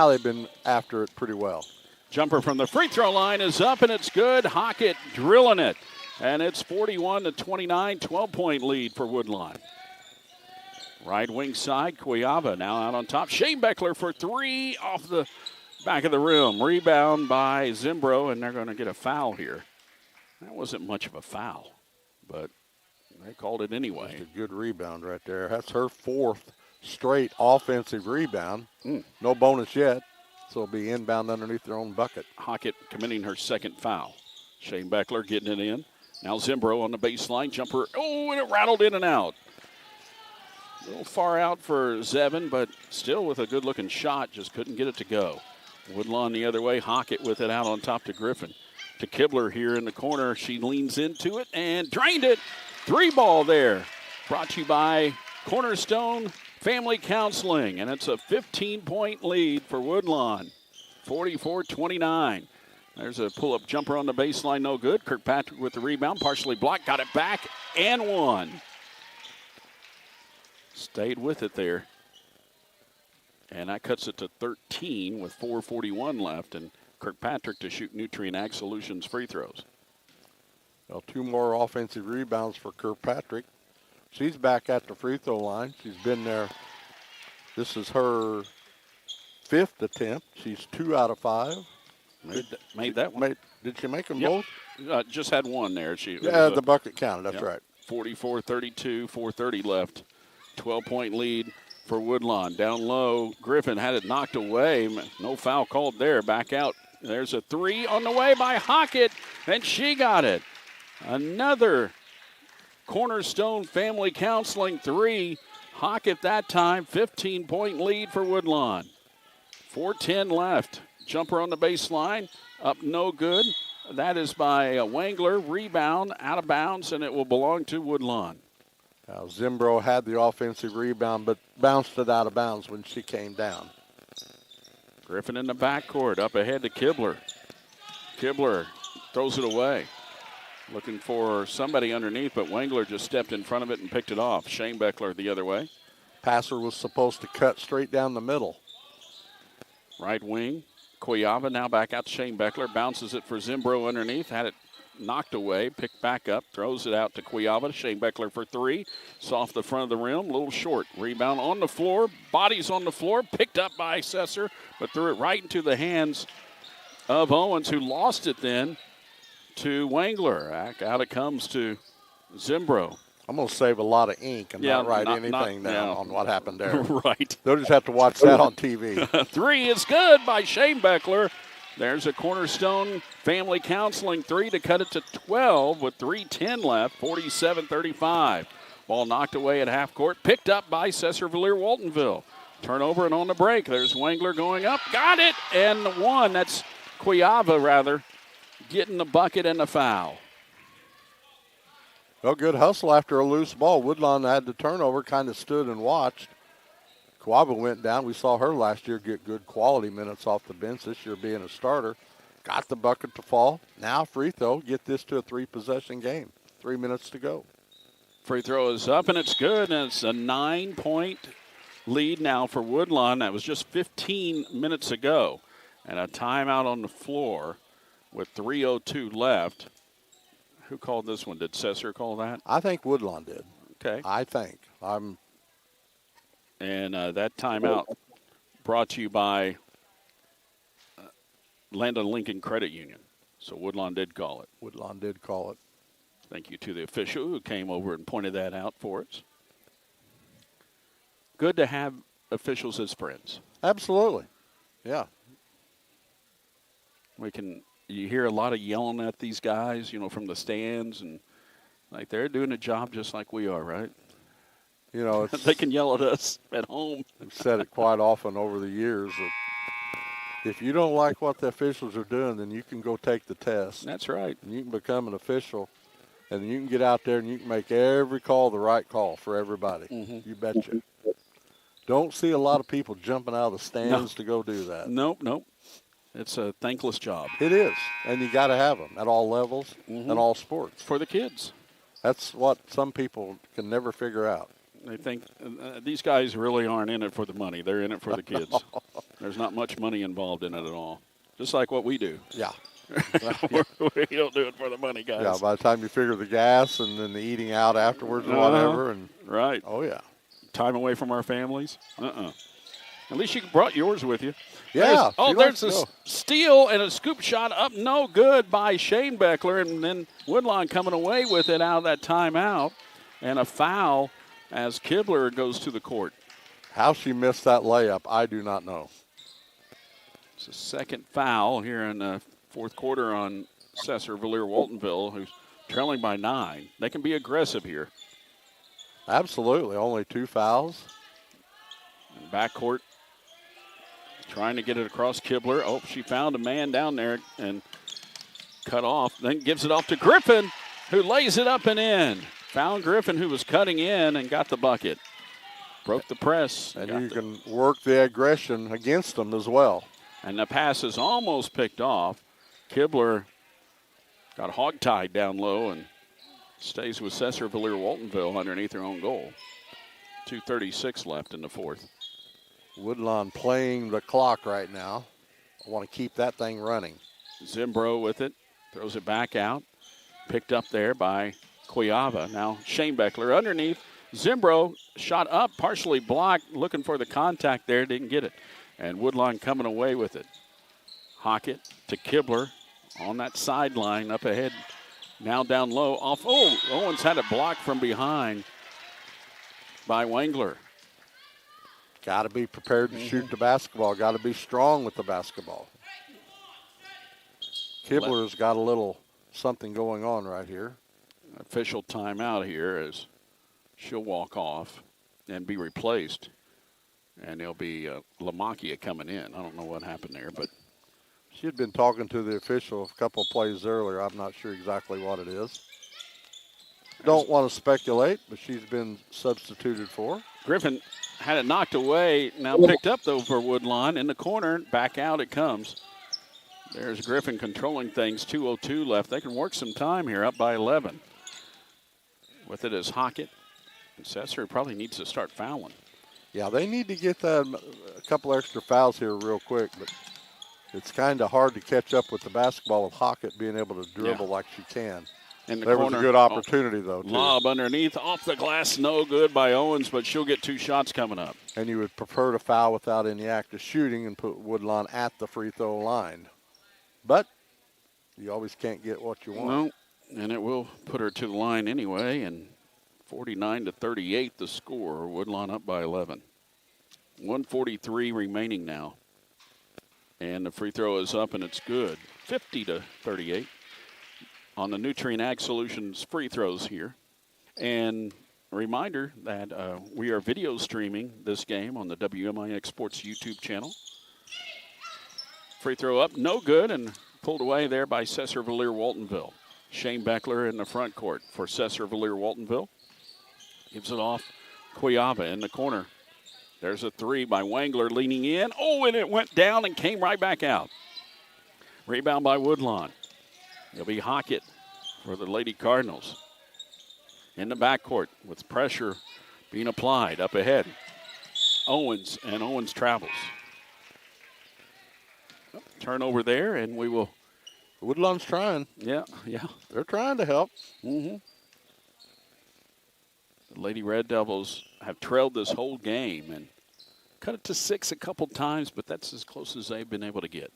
they've been after it pretty well. Jumper from the free throw line is up, and it's good. Hockett drilling it. And it's 41-29, 12-point lead for Woodlawn. Right wing side, Cuiava now out on top. Shane Beckler for 3 off the back of the rim. Rebound by Zimbro, and they're going to get a foul here. That wasn't much of a foul, but they called it anyway. That's a good rebound right there. That's her 4th straight offensive rebound. No bonus yet, so it'll be inbound underneath their own bucket. Hockett committing her 2nd foul. Shane Beckler getting it in. Now Zimbro on the baseline. Jumper. Oh, and it rattled in and out. A little far out for Zevin, but still with a good-looking shot. Just couldn't get it to go. Woodlawn the other way. Hockett with it out on top to Griffin. To Kibler here in the corner. She leans into it and drained it. 3-ball there. Brought to you by Cornerstone Family Counseling. And it's a 15-point lead for Woodlawn. 44-29. There's a pull-up jumper on the baseline, no good. Kirkpatrick with the rebound, partially blocked, got it back, and won. Stayed with it there. And that cuts it to 13 with 4:41 left, and Kirkpatrick to shoot Nutrient Ag Solutions free throws. Well, 2 more offensive rebounds for Kirkpatrick. She's back at the free throw line. She's been there. This is her 5th attempt. She's 2 out of 5. Made that one. Did she make them Yep. both? Just had one there. The bucket counted. That's right. 44-32, 4:30 left. 12-point lead for Woodlawn. Down low, Griffin had it knocked away. No foul called there. Back out. There's a 3 on the way by Hockett, and she got it. Another Cornerstone Family Counseling 3. Hockett that time. 15-point lead for Woodlawn. 4:10 left. Jumper on the baseline, up no good. That is by Wangler. Rebound, out of bounds, and it will belong to Woodlawn. Now, Zimbro had the offensive rebound, but bounced it out of bounds when she came down. Griffin in the backcourt, up ahead to Kibler. Kibler throws it away. Looking for somebody underneath, but Wangler just stepped in front of it and picked it off. Shane Beckler the other way. Passer was supposed to cut straight down the middle. Right wing. Cuiava now back out to Shane Beckler. Bounces it for Zimbro underneath. Had it knocked away. Picked back up. Throws it out to Cuiava. Shane Beckler for 3. It's off the front of the rim. A little short. Rebound on the floor. Bodies on the floor. Picked up by Sesser, but threw it right into the hands of Owens, who lost it then to Wangler. Out it comes to Zimbro. I'm going to save a lot of ink and not write anything down on what happened there. Right. They'll just have to watch that on TV. 3 is good by Shane Beckler. There's a Cornerstone Family Counseling 3 to cut it to 12 with 3:10 left, 47-35. Ball knocked away at half court, picked up by Sesser-Valier-Waltonville. Turnover and on the break. There's Wengler going up, got it, and one. That's Cuiava, rather, getting the bucket and the foul. Well, good hustle after a loose ball. Woodlawn had the turnover, kind of stood and watched. Cuiava went down. We saw her last year get good quality minutes off the bench. This year being a starter. Got the bucket to fall. Now free throw. Get this to a 3-possession game. 3 minutes to go. Free throw is up, and it's good. And it's a 9-point lead now for Woodlawn. That was just 15 minutes ago. And a timeout on the floor with 3:02 left. Who called this one? Did Sesser call that? I think Woodlawn did. Okay. I think. And that timeout brought to you by Landon Lincoln Credit Union. So Woodlawn did call it. Woodlawn did call it. Thank you to the official who came over and pointed that out for us. Good to have officials as friends. Absolutely. Yeah. You hear a lot of yelling at these guys, from the stands, and like they're doing a job just like we are, right? They can yell at us at home. I've said it quite often over the years that if you don't like what the officials are doing, then you can go take the test. That's right. And you can become an official, and you can get out there and you can make every call the right call for everybody. Mm-hmm. You betcha. Don't see a lot of people jumping out of the stands to go do that. Nope. It's a thankless job. It is, and you got to have them at all levels and all sports. For the kids. That's what some people can never figure out. They think these guys really aren't in it for the money. They're in it for the kids. There's not much money involved in it at all. Just like what we do. Yeah. We don't do it for the money, guys. Yeah, by the time you figure the gas and then the eating out afterwards or whatever. Right. Oh, yeah. Time away from our families. At least you brought yours with you. Yeah. There's a steal and a scoop shot up, no good by Shane Beckler, and then Woodlawn coming away with it out of that timeout, and a foul as Kibler goes to the court. How she missed that layup, I do not know. It's a second foul here in the fourth quarter on Sesser-Valier-Waltonville, who's trailing by 9. They can be aggressive here. Absolutely. Only 2 fouls. And backcourt trying to get it across Kibler. Oh, she found a man down there and cut off. Then gives it off to Griffin, who lays it up and in. Found Griffin, who was cutting in, and got the bucket. Broke the press. And you can work the aggression against them as well. And the pass is almost picked off. Kibler got hog-tied down low and stays with Sesser-Valier-Waltonville underneath their own goal. 2:36 left in the fourth. Woodlawn playing the clock right now. I want to keep that thing running. Zimbro with it. Throws it back out. Picked up there by Cuiava. Now Shane Beckler underneath. Zimbro shot up, partially blocked, looking for the contact there. Didn't get it. And Woodlawn coming away with it. Hockett to Kibler on that sideline up ahead. Now down low. Owens had it blocked from behind by Wengler. Got to be prepared to shoot the basketball. Got to be strong with the basketball. Kibler's got a little something going on right here. Official timeout here as she'll walk off and be replaced. And it'll be Lamacchia coming in. I don't know what happened there, but she had been talking to the official a couple of plays earlier. I'm not sure exactly what it is. Don't want to speculate, but she's been substituted for. Griffin had it knocked away, now picked up, though, for Woodlawn. In the corner, back out it comes. There's Griffin controlling things, 2:02 left. They can work some time here, up by 11. With it is Hockett. And Sesser probably needs to start fouling. Yeah, they need to get a couple extra fouls here real quick, but it's kind of hard to catch up with the basketball with Hockett being able to dribble like she can. In the there corner, was a good opportunity, though, too. Lob underneath, off the glass, no good by Owens, but she'll get 2 shots coming up. And you would prefer to foul without any active shooting and put Woodlawn at the free throw line. But you always can't get what you want. No, and it will put her to the line anyway, and 49-38 the score. Woodlawn up by 11. 1:43 remaining now. And the free throw is up, and it's good. 50-38 on the Nutrien Ag Solutions free throws here. And a reminder that we are video streaming this game on the WMIX Sports YouTube channel. Free throw up, no good, and pulled away there by Sesser-Valier-Waltonville. Shane Beckler in the front court for Sesser-Valier-Waltonville. Gives it off. Cuyaba in the corner. There's a three by Wangler leaning in. Oh, and it went down and came right back out. Rebound by Woodlawn. It'll be Hockett for the Lady Cardinals. In the backcourt with pressure being applied up ahead. Owens, and Owens travels. Turnover there, and we will. Woodlawn's trying. Yeah. They're trying to help. Mm-hmm. The Lady Red Devils have trailed this whole game and cut it to 6 a couple times, but that's as close as they've been able to get.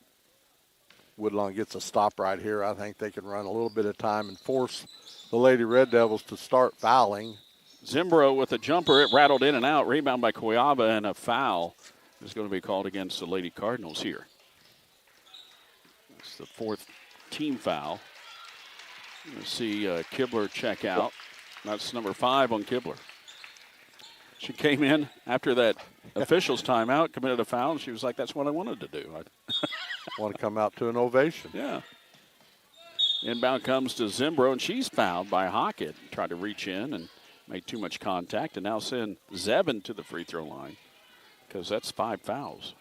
Woodlawn gets a stop right here. I think they can run a little bit of time and force the Lady Red Devils to start fouling. Zimbro with a jumper. It rattled in and out. Rebound by Cuyaba, and a foul is going to be called against the Lady Cardinals here. It's the 4th team foul. You're going to see Kibler check out. That's number 5 on Kibler. She came in after that official's timeout, committed a foul, and she was like, that's what I wanted to do. I want to come out to an ovation. Yeah. Inbound comes to Zimbro, and she's fouled by Hockett. Tried to reach in and made too much contact, and now send Zebin to the free throw line because that's 5 fouls.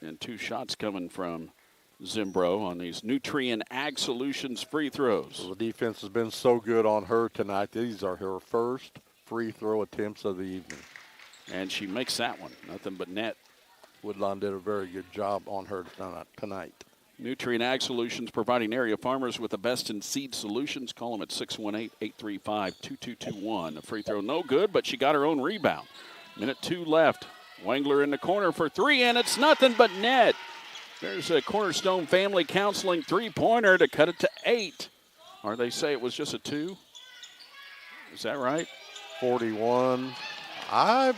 And 2 shots coming from Zimbro on these Nutrien Ag Solutions free throws. Well, the defense has been so good on her tonight. These are her first free throw attempts of the evening. And she makes that one. Nothing but net. Woodlawn did a very good job on her tonight. Nutrien Ag Solutions providing area farmers with the best in seed solutions. Call them at 618-835-2221. The free throw no good, but she got her own rebound. Minute 2 left. Wangler in the corner for 3, and it's nothing but net. There's a Cornerstone Family Counseling three-pointer to cut it to 8. Or they say it was just a 2. Is that right? 41. Am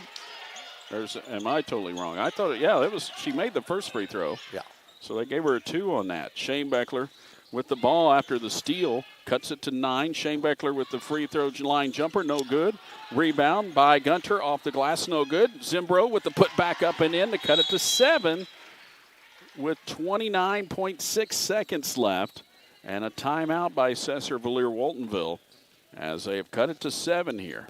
I totally wrong? I thought, it was. She made the first free throw. Yeah. So they gave her a 2 on that. Shane Beckler with the ball after the steal. Cuts it to 9. Shane Beckler with the free throw line jumper, no good. Rebound by Gunter off the glass, no good. Zimbro with the put back up and in to cut it to 7 with 29.6 seconds left. And a timeout by Sesser-Valier-Waltonville as they have cut it to 7 here.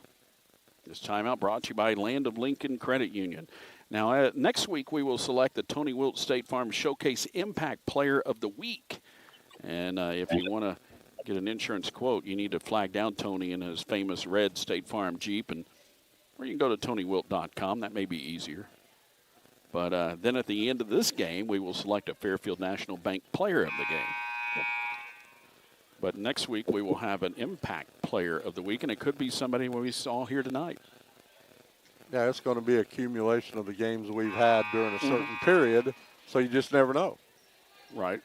This timeout brought to you by Land of Lincoln Credit Union. Now, next week we will select the Tony Wilt State Farm Showcase Impact Player of the Week. And if you want to get an insurance quote, you need to flag down Tony in his famous red State Farm Jeep. Or you can go to TonyWilt.com. That may be easier. But then at the end of this game, we will select a Fairfield National Bank Player of the Game. But next week we will have an Impact Player of the Week, and it could be somebody we saw here tonight. Yeah, it's going to be an accumulation of the games we've had during a certain period, so you just never know. Right.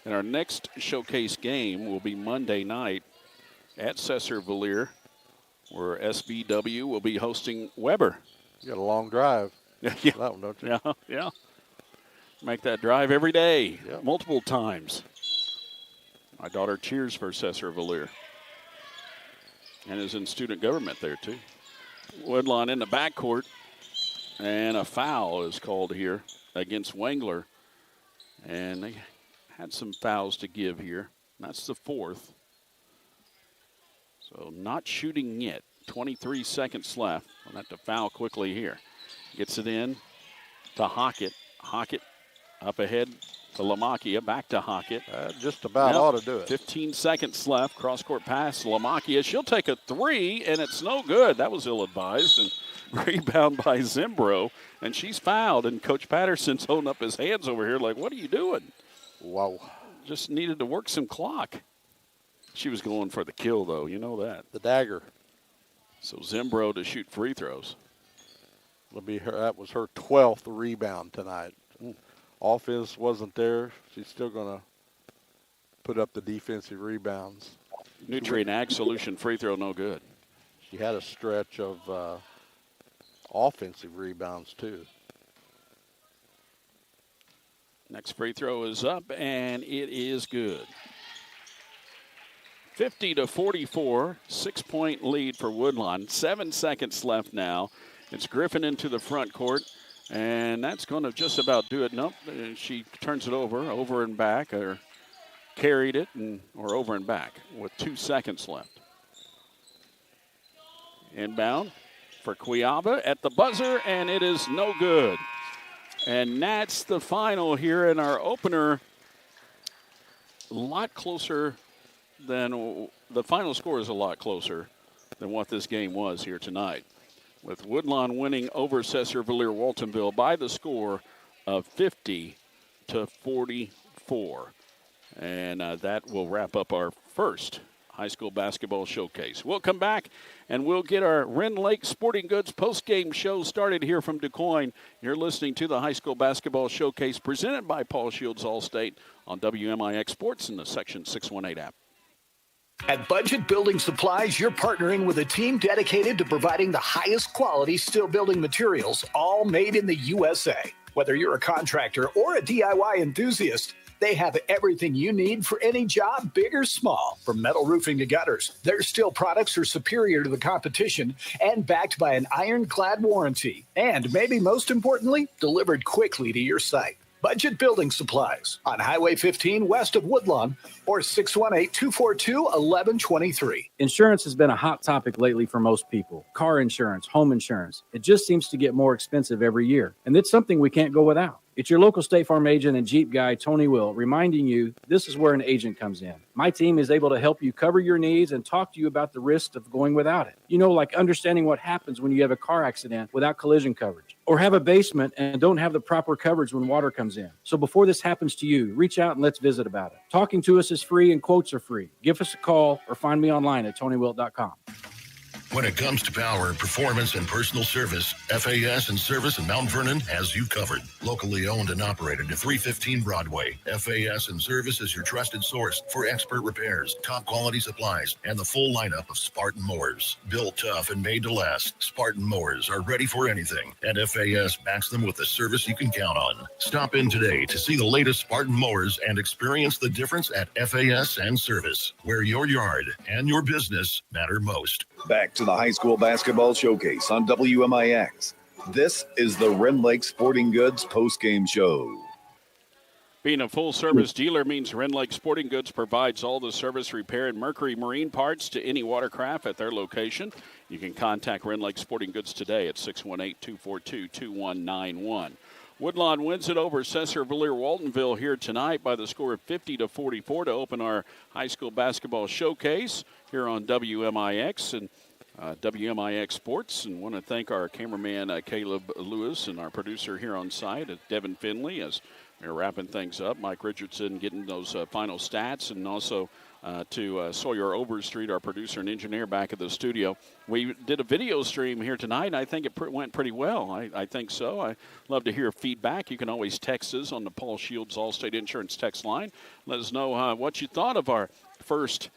And our next showcase game will be Monday night at Sesser-Valier, where SVW will be hosting Weber. You got a long drive. Yeah. That one, don't you? Yeah. Make that drive every day, multiple times. My daughter cheers for Sesser-Valier and is in student government there, too. Woodlawn in the backcourt, and a foul is called here against Wangler. And they had some fouls to give here. That's the 4th. So not shooting yet. 23 seconds left. We'll have to foul quickly here. Gets it in to Hockett. Hockett up ahead to Lamakia. Back to Hockett. Just about ought to do it. 15 seconds left. Cross-court pass. Lamakia. She'll take a 3, and it's no good. That was ill-advised. And rebound by Zimbro. And she's fouled. And Coach Patterson's holding up his hands over here like, what are you doing? Wow. Just needed to work some clock. She was going for the kill, though. You know that. The dagger. So Zimbro to shoot free throws. That was her 12th rebound tonight. Offense wasn't there. She's still going to put up the defensive rebounds. Nutrien Ag Solution free throw, no good. She had a stretch of offensive rebounds, too. Next free throw is up, and it is good. 50-44, 6-point lead for Woodlawn. 7 seconds left now. It's Griffin into the front court, and that's going to just about do it. Nope, she turns it over and back, or carried it, or over and back with 2 seconds left. Inbound for Quiaba at the buzzer, and it is no good. And that's the final here in our opener. A lot closer than the final score is a lot closer than what this game was here tonight, with Woodlawn winning over Sesser-Valier-Waltonville by the score of 50-44. And that will wrap up our first high school basketball showcase. We'll come back and we'll get our Wren Lake Sporting Goods postgame show started here from Du Quoin. You're listening to the high school basketball showcase presented by Paul Shields Allstate on WMIX Sports in the Section 618 app. At Budget Building Supplies, you're partnering with a team dedicated to providing the highest quality steel building materials, all made in the USA. Whether you're a contractor or a DIY enthusiast, they have everything you need for any job, big or small. From metal roofing to gutters, their steel products are superior to the competition and backed by an ironclad warranty. And maybe most importantly, delivered quickly to your site. Budget Building Supplies on Highway 15 west of Woodlawn or 618-242-1123. Insurance has been a hot topic lately for most people. Car insurance, home insurance. It just seems to get more expensive every year. And it's something we can't go without. It's your local State Farm agent and Jeep guy, Tony Will, reminding you this is where an agent comes in. My team is able to help you cover your needs and talk to you about the risks of going without it. You know, like understanding what happens when you have a car accident without collision coverage, or have a basement and don't have the proper coverage when water comes in. So before this happens to you, reach out and let's visit about it. Talking to us is free and quotes are free. Give us a call or find me online at TonyWilt.com. When it comes to power, performance, and personal service, FAS and Service in Mount Vernon has you covered. Locally owned and operated at 315 Broadway, FAS and Service is your trusted source for expert repairs, top quality supplies, and the full lineup of Spartan mowers. Built tough and made to last, Spartan mowers are ready for anything, and FAS backs them with the service you can count on. Stop in today to see the latest Spartan mowers and experience the difference at FAS and Service, where your yard and your business matter most. Back to the high school basketball showcase on WMIX. This is the Wren Lake Sporting Goods postgame show. Being a full-service dealer means Wren Lake Sporting Goods provides all the service, repair, and Mercury Marine parts to any watercraft at their location. You can contact Wren Lake Sporting Goods today at 618-242-2191. Woodlawn wins it over Sesser-Valier-Waltonville here tonight by the score of 50-44 to open our high school basketball showcase here on WMIX and WMIX Sports. And want to thank our cameraman Caleb Lewis and our producer here on site, Devin Finley, as we're wrapping things up. Mike Richardson getting those final stats, and also to Sawyer Overstreet, our producer and engineer, back at the studio. We did a video stream here tonight, and I think it went pretty well. I think so. I love to hear feedback. You can always text us on the Paul Shields Allstate Insurance text line. Let us know what you thought of our first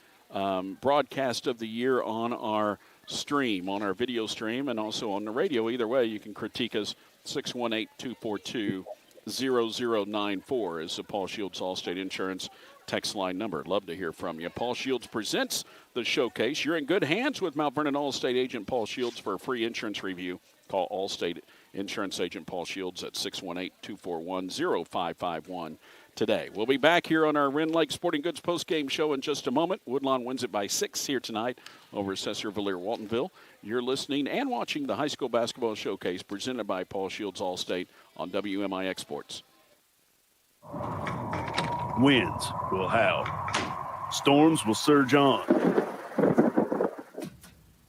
broadcast of the year on our stream, on our video stream, and also on the radio. Either way, you can critique us. 618-242-0094 is the Paul Shields Allstate Insurance text line number. Love to hear from you. Paul Shields presents the showcase. You're in good hands with Mount Vernon Allstate agent Paul Shields. For a free insurance review, call Allstate Insurance agent Paul Shields at 618-241-0551 today. We'll be back here on our Wren Lake Sporting Goods postgame show in just a moment. Woodlawn wins it by 6 here tonight over Sesser-Valier-Waltonville. You're listening and watching the high school basketball showcase presented by Paul Shields Allstate on WMIX Sports. Winds will howl. Storms will surge on.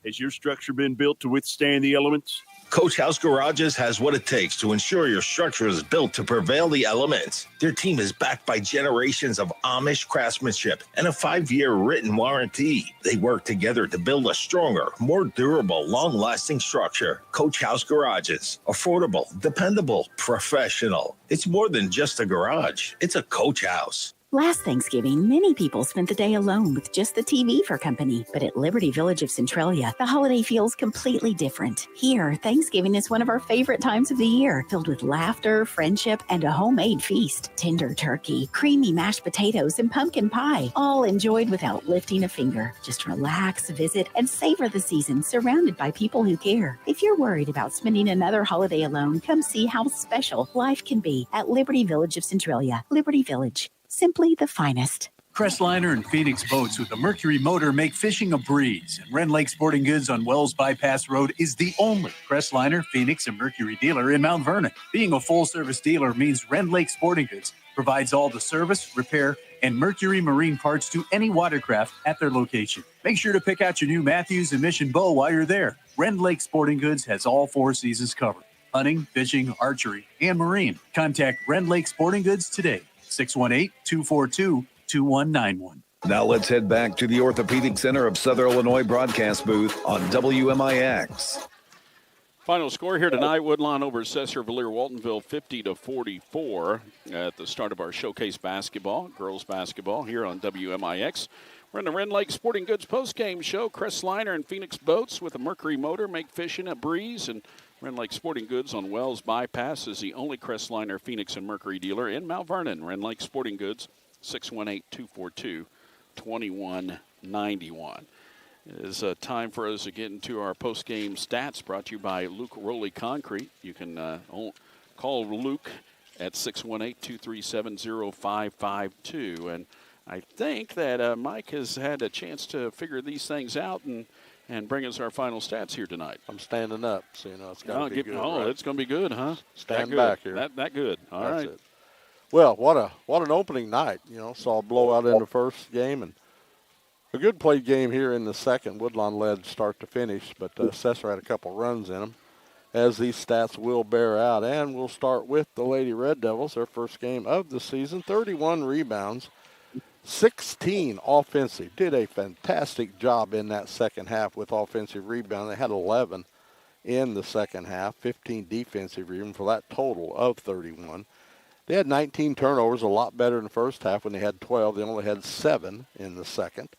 Has your structure been built to withstand the elements? Coach House Garages has what it takes to ensure your structure is built to prevail the elements. Their team is backed by generations of Amish craftsmanship and a 5-year written warranty. They work together to build a stronger, more durable, long-lasting structure. Coach House Garages. Affordable, dependable, professional. It's more than just a garage. It's a Coach House. Last Thanksgiving, many people spent the day alone with just the TV for company. But at Liberty Village of Centralia, the holiday feels completely different. Here, Thanksgiving is one of our favorite times of the year, filled with laughter, friendship, and a homemade feast. Tender turkey, creamy mashed potatoes, and pumpkin pie, all enjoyed without lifting a finger. Just relax, visit, and savor the season surrounded by people who care. If you're worried about spending another holiday alone, come see how special life can be at Liberty Village of Centralia. Liberty Village, simply the finest. Crestliner and Phoenix Boats with a Mercury motor make fishing a breeze. And Rend Lake Sporting Goods on Wells Bypass Road is the only Crestliner, Phoenix, and Mercury dealer in Mount Vernon. Being a full-service dealer means Rend Lake Sporting Goods provides all the service, repair, and Mercury marine parts to any watercraft at their location. Make sure to pick out your new Matthews and Mission Bow while you're there. Rend Lake Sporting Goods has all 4 seasons covered: hunting, fishing, archery, and marine. Contact Rend Lake Sporting Goods today, 618-242-2191. Now let's head back to the Orthopedic Center of Southern Illinois broadcast booth on WMIX. Final score here tonight, Woodlawn over Sesser-Valier-Waltonville 50-44 at the start of our showcase basketball, girls basketball here on WMIX. We're in the Rend Lake Sporting Goods postgame show. Crestliner and Phoenix Boats with a Mercury motor make fishing a breeze, and Rend Lake Sporting Goods on Wells Bypass is the only Crestliner, Phoenix, and Mercury dealer in Mount Vernon. Rend Lake Sporting Goods, 618-242-2191. It is time for us to get into our post-game stats brought to you by Luke Rowley Concrete. You can call Luke at 618-237-0552. And I think that Mike has had a chance to figure these things out and bring us our final stats here tonight. I'm standing up, so you know it's got to be good. Oh, right? It's going to be good, huh? Stand back here. That good. All That's right. It. Well, what an opening night. You know, saw a blowout in the first game and a good played game here in the second. Woodlawn led start to finish, but Sesser had a couple runs in them, as these stats will bear out. And we'll start with the Lady Red Devils, their first game of the season. 31 rebounds, 16 offensive. Did a fantastic job in that second half with offensive rebound. They had 11 in the second half, 15 defensive rebounds for that total of 31. They had 19 turnovers, a lot better in the first half when they had 12. They only had 7 in the second.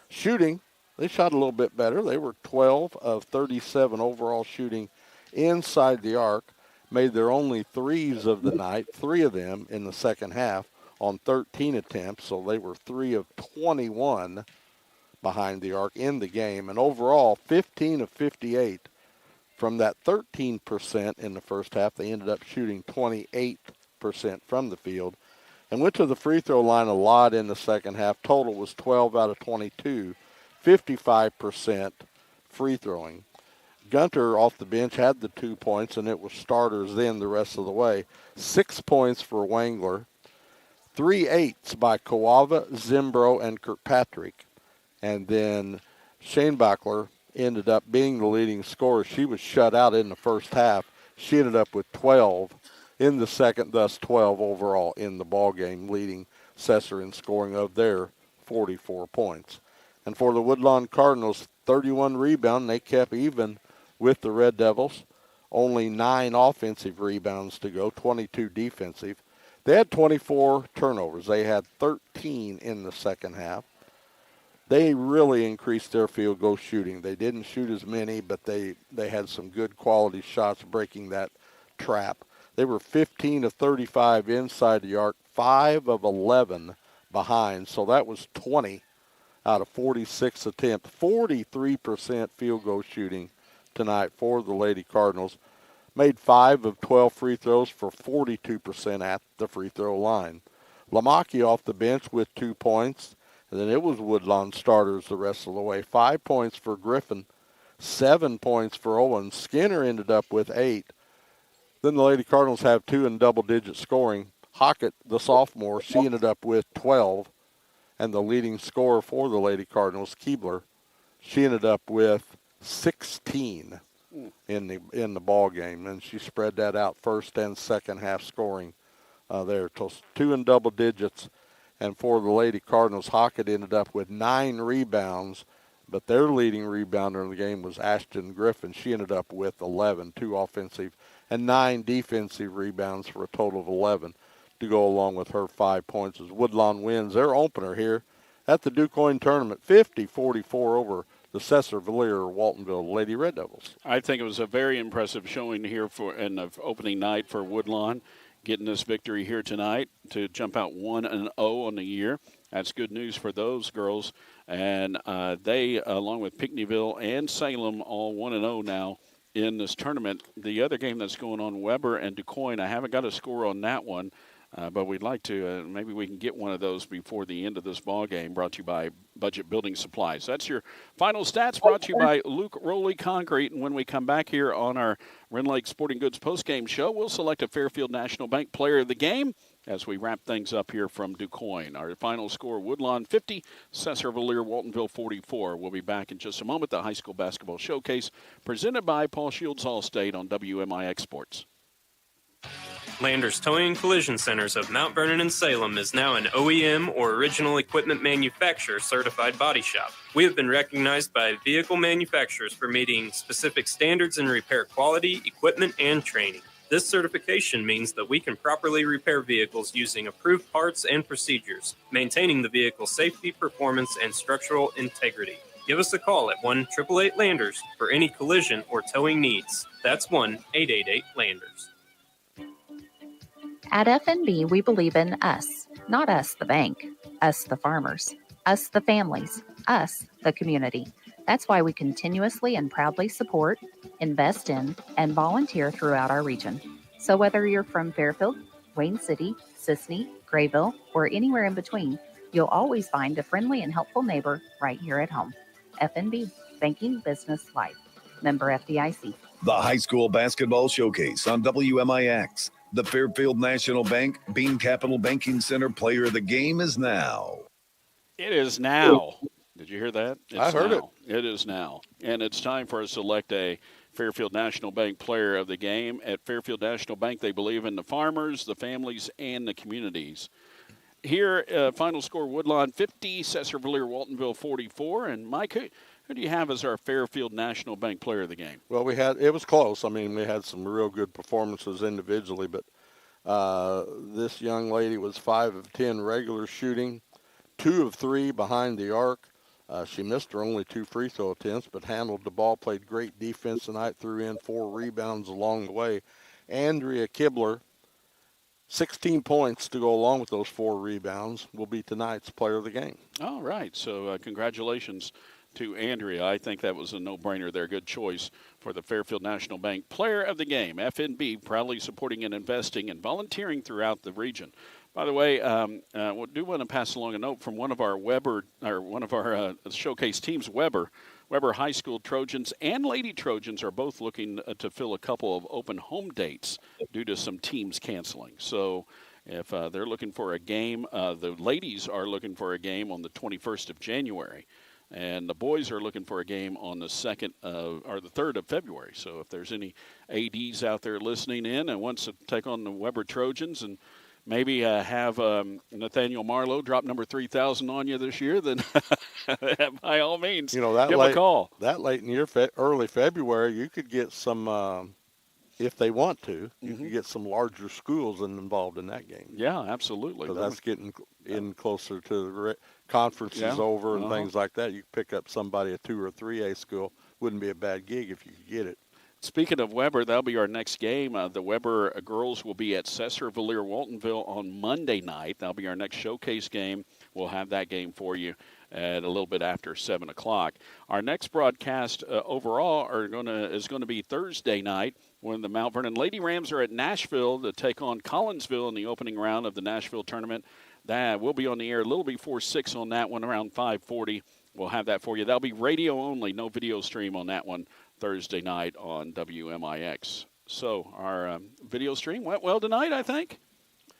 Shooting, they shot a little bit better. They were 12 of 37 overall shooting inside the arc, made their only threes of the night, 3 of them in the second half on 13 attempts, so they were 3 of 21 behind the arc in the game. And overall, 15 of 58. From that 13% in the first half, they ended up shooting 28% from the field and went to the free throw line a lot in the second half. Total was 12 out of 22, 55% free throwing. Gunter off the bench had the 2 points, and it was starters then the rest of the way. 6 points for Wangler, 3 eights by Kawava, Zimbro, and Kirkpatrick. And then Shane Bachler ended up being the leading scorer. She was shut out in the first half. She ended up with 12 in the second, thus 12 overall in the ball game, leading Sesser in scoring of their 44 points. And for the Woodlawn Cardinals, 31 rebounds. They kept even with the Red Devils. Only 9 offensive rebounds to go, 22 defensive. They had 24 turnovers. They had 13 in the second half. They really increased their field goal shooting. They didn't shoot as many, but they had some good quality shots breaking that trap. They were 15 of 35 inside the arc, 5 of 11 behind. So that was 20 out of 46 attempts. 43% field goal shooting tonight for the Lady Cardinals. Made 5 of 12 free throws for 42% at the free throw line. Lamaki off the bench with 2 points. And then it was Woodlawn starters the rest of the way. 5 points for Griffin, 7 points for Owen. Skinner ended up with 8. Then the Lady Cardinals have 2 in double-digit scoring. Hockett, the sophomore, she ended up with 12. And the leading scorer for the Lady Cardinals, Keebler, she ended up with 16 in the ball game. And she spread that out first and second half scoring there. 2 in double digits. And for the Lady Cardinals, Hockett ended up with 9 rebounds, but their leading rebounder in the game was Ashton Griffin. She ended up with 11, 2 offensive and 9 defensive rebounds for a total of 11. to go along with her 5 points as Woodlawn wins their opener here at the DuQuoin tournament, 50-44 over the Sesser-Valier-Waltonville Lady Red Devils. I think it was a very impressive showing here in the opening night for Woodlawn, getting this victory here tonight to jump out 1-0 on the year. That's good news for those girls. And they, along with Pinckneyville and Salem, all 1-0 now in this tournament. The other game that's going on, Weber and DuQuoin, I haven't got a score on that one, but we'd like to. Maybe we can get one of those before the end of this ball game, brought to you by Budget Building Supplies. That's your final stats, brought to you by Luke Rowley Concrete. And when we come back here on our Rend Lake Sporting Goods postgame show, we'll select a Fairfield National Bank player of the game as we wrap things up here from DuQuoin. Our final score, Woodlawn 50, Sesser-Valier-Waltonville 44. We'll be back in just a moment. The High School Basketball Showcase presented by Paul Shields Allstate on WMIX Sports. Landers Towing and Collision Centers of Mount Vernon and Salem is now an OEM or original equipment manufacturer certified body shop. We have been recognized by vehicle manufacturers for meeting specific standards in repair quality, equipment, and training. This certification means that we can properly repair vehicles using approved parts and procedures, maintaining the vehicle's safety, performance, and structural integrity. Give us a call at 1-888-LANDERS for any collision or towing needs. That's 1-888-LANDERS. At FNB, we believe in us, not us, the bank, us, the farmers, us, the families, us, the community. That's why we continuously and proudly support, invest in, and volunteer throughout our region. So whether you're from Fairfield, Wayne City, Sisney, Grayville, or anywhere in between, you'll always find a friendly and helpful neighbor right here at home. FNB, Banking Business Life. Member FDIC. The High School Basketball Showcase on WMIX. The Fairfield National Bank Bean Capital Banking Center Player of the Game is now. It is now. Did you hear that? I heard it. It is now. And it's time for us to select a Fairfield National Bank Player of the Game. At Fairfield National Bank, they believe in the farmers, the families, and the communities. Here, final score, Woodlawn 50, Sesser-Valier-Waltonville 44. And Mike, who do you have as our Fairfield National Bank Player of the Game? Well, it was close. I mean, we had some real good performances individually, but this young lady was 5 of 10 regular shooting, 2 of 3 behind the arc. She missed her only 2 free throw attempts, but handled the ball, played great defense tonight, threw in 4 rebounds along the way. Andrea Kibler, 16 points to go along with those 4 rebounds, will be tonight's player of the game. All right, so congratulations to Andrea. I think that was a no-brainer there. Good choice for the Fairfield National Bank Player of the Game. FNB proudly supporting and investing and volunteering throughout the region. By the way, we do want to pass along a note from one of our showcase teams, Weber. Weber High School Trojans and Lady Trojans are both looking to fill a couple of open home dates due to some teams canceling. So if they're looking for a game, the ladies are looking for a game on the 21st of January. And the boys are looking for a game on the 2nd or the 3rd of February. So if there's any ADs out there listening in and wants to take on the Weber Trojans and maybe have Nathaniel Marlowe drop number 3,000 on you this year, then by all means, give him a call. That late in your early February, you could get some, if they want to, you can get some larger schools involved in that game. Yeah, absolutely. Because that's getting in closer to the conferences over and things like that. You could pick up somebody, a 2 or 3A school. Wouldn't be a bad gig if you could get it. Speaking of Weber, that'll be our next game. The Weber girls will be at Sesser-Valier-Waltonville on Monday night. That'll be our next showcase game. We'll have that game for you at a little bit after 7 o'clock. Our next broadcast overall is going to be Thursday night when the Mount Vernon Lady Rams are at Nashville to take on Collinsville in the opening round of the Nashville tournament. That will be on the air a little before 6 on that one, around 5:40. We'll have that for you. That'll be radio only, no video stream on that one Thursday night on WMIX. So our video stream went well tonight, I think.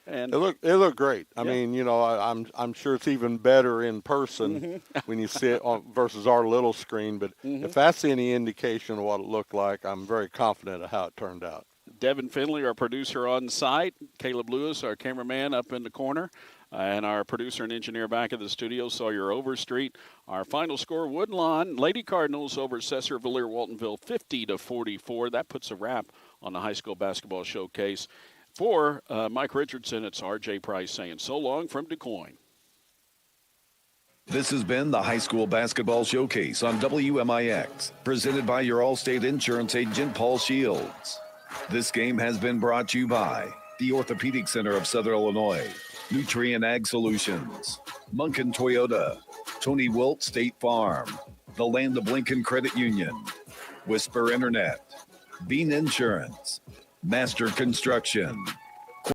And it looked great. I mean, I'm sure it's even better in person when you see it versus our little screen. But if that's any indication of what it looked like, I'm very confident of how it turned out. Devin Finley, our producer on site. Caleb Lewis, our cameraman up in the corner. And our producer and engineer back at the studio, Sawyer Overstreet. Our final score, Woodlawn Lady Cardinals over Sesser-Valier-Waltonville 50-44. That puts a wrap on the high school basketball showcase. For Mike Richardson, it's R.J. Price saying so long from Du Quoin. This has been the High School Basketball Showcase on WMIX, presented by your Allstate Insurance agent, Paul Shields. This game has been brought to you by the Orthopedic Center of Southern Illinois, Nutrient Ag Solutions, Munkin Toyota, Tony Wilt State Farm, the Land of Lincoln Credit Union, Whisper Internet, Bean Insurance, Master Construction,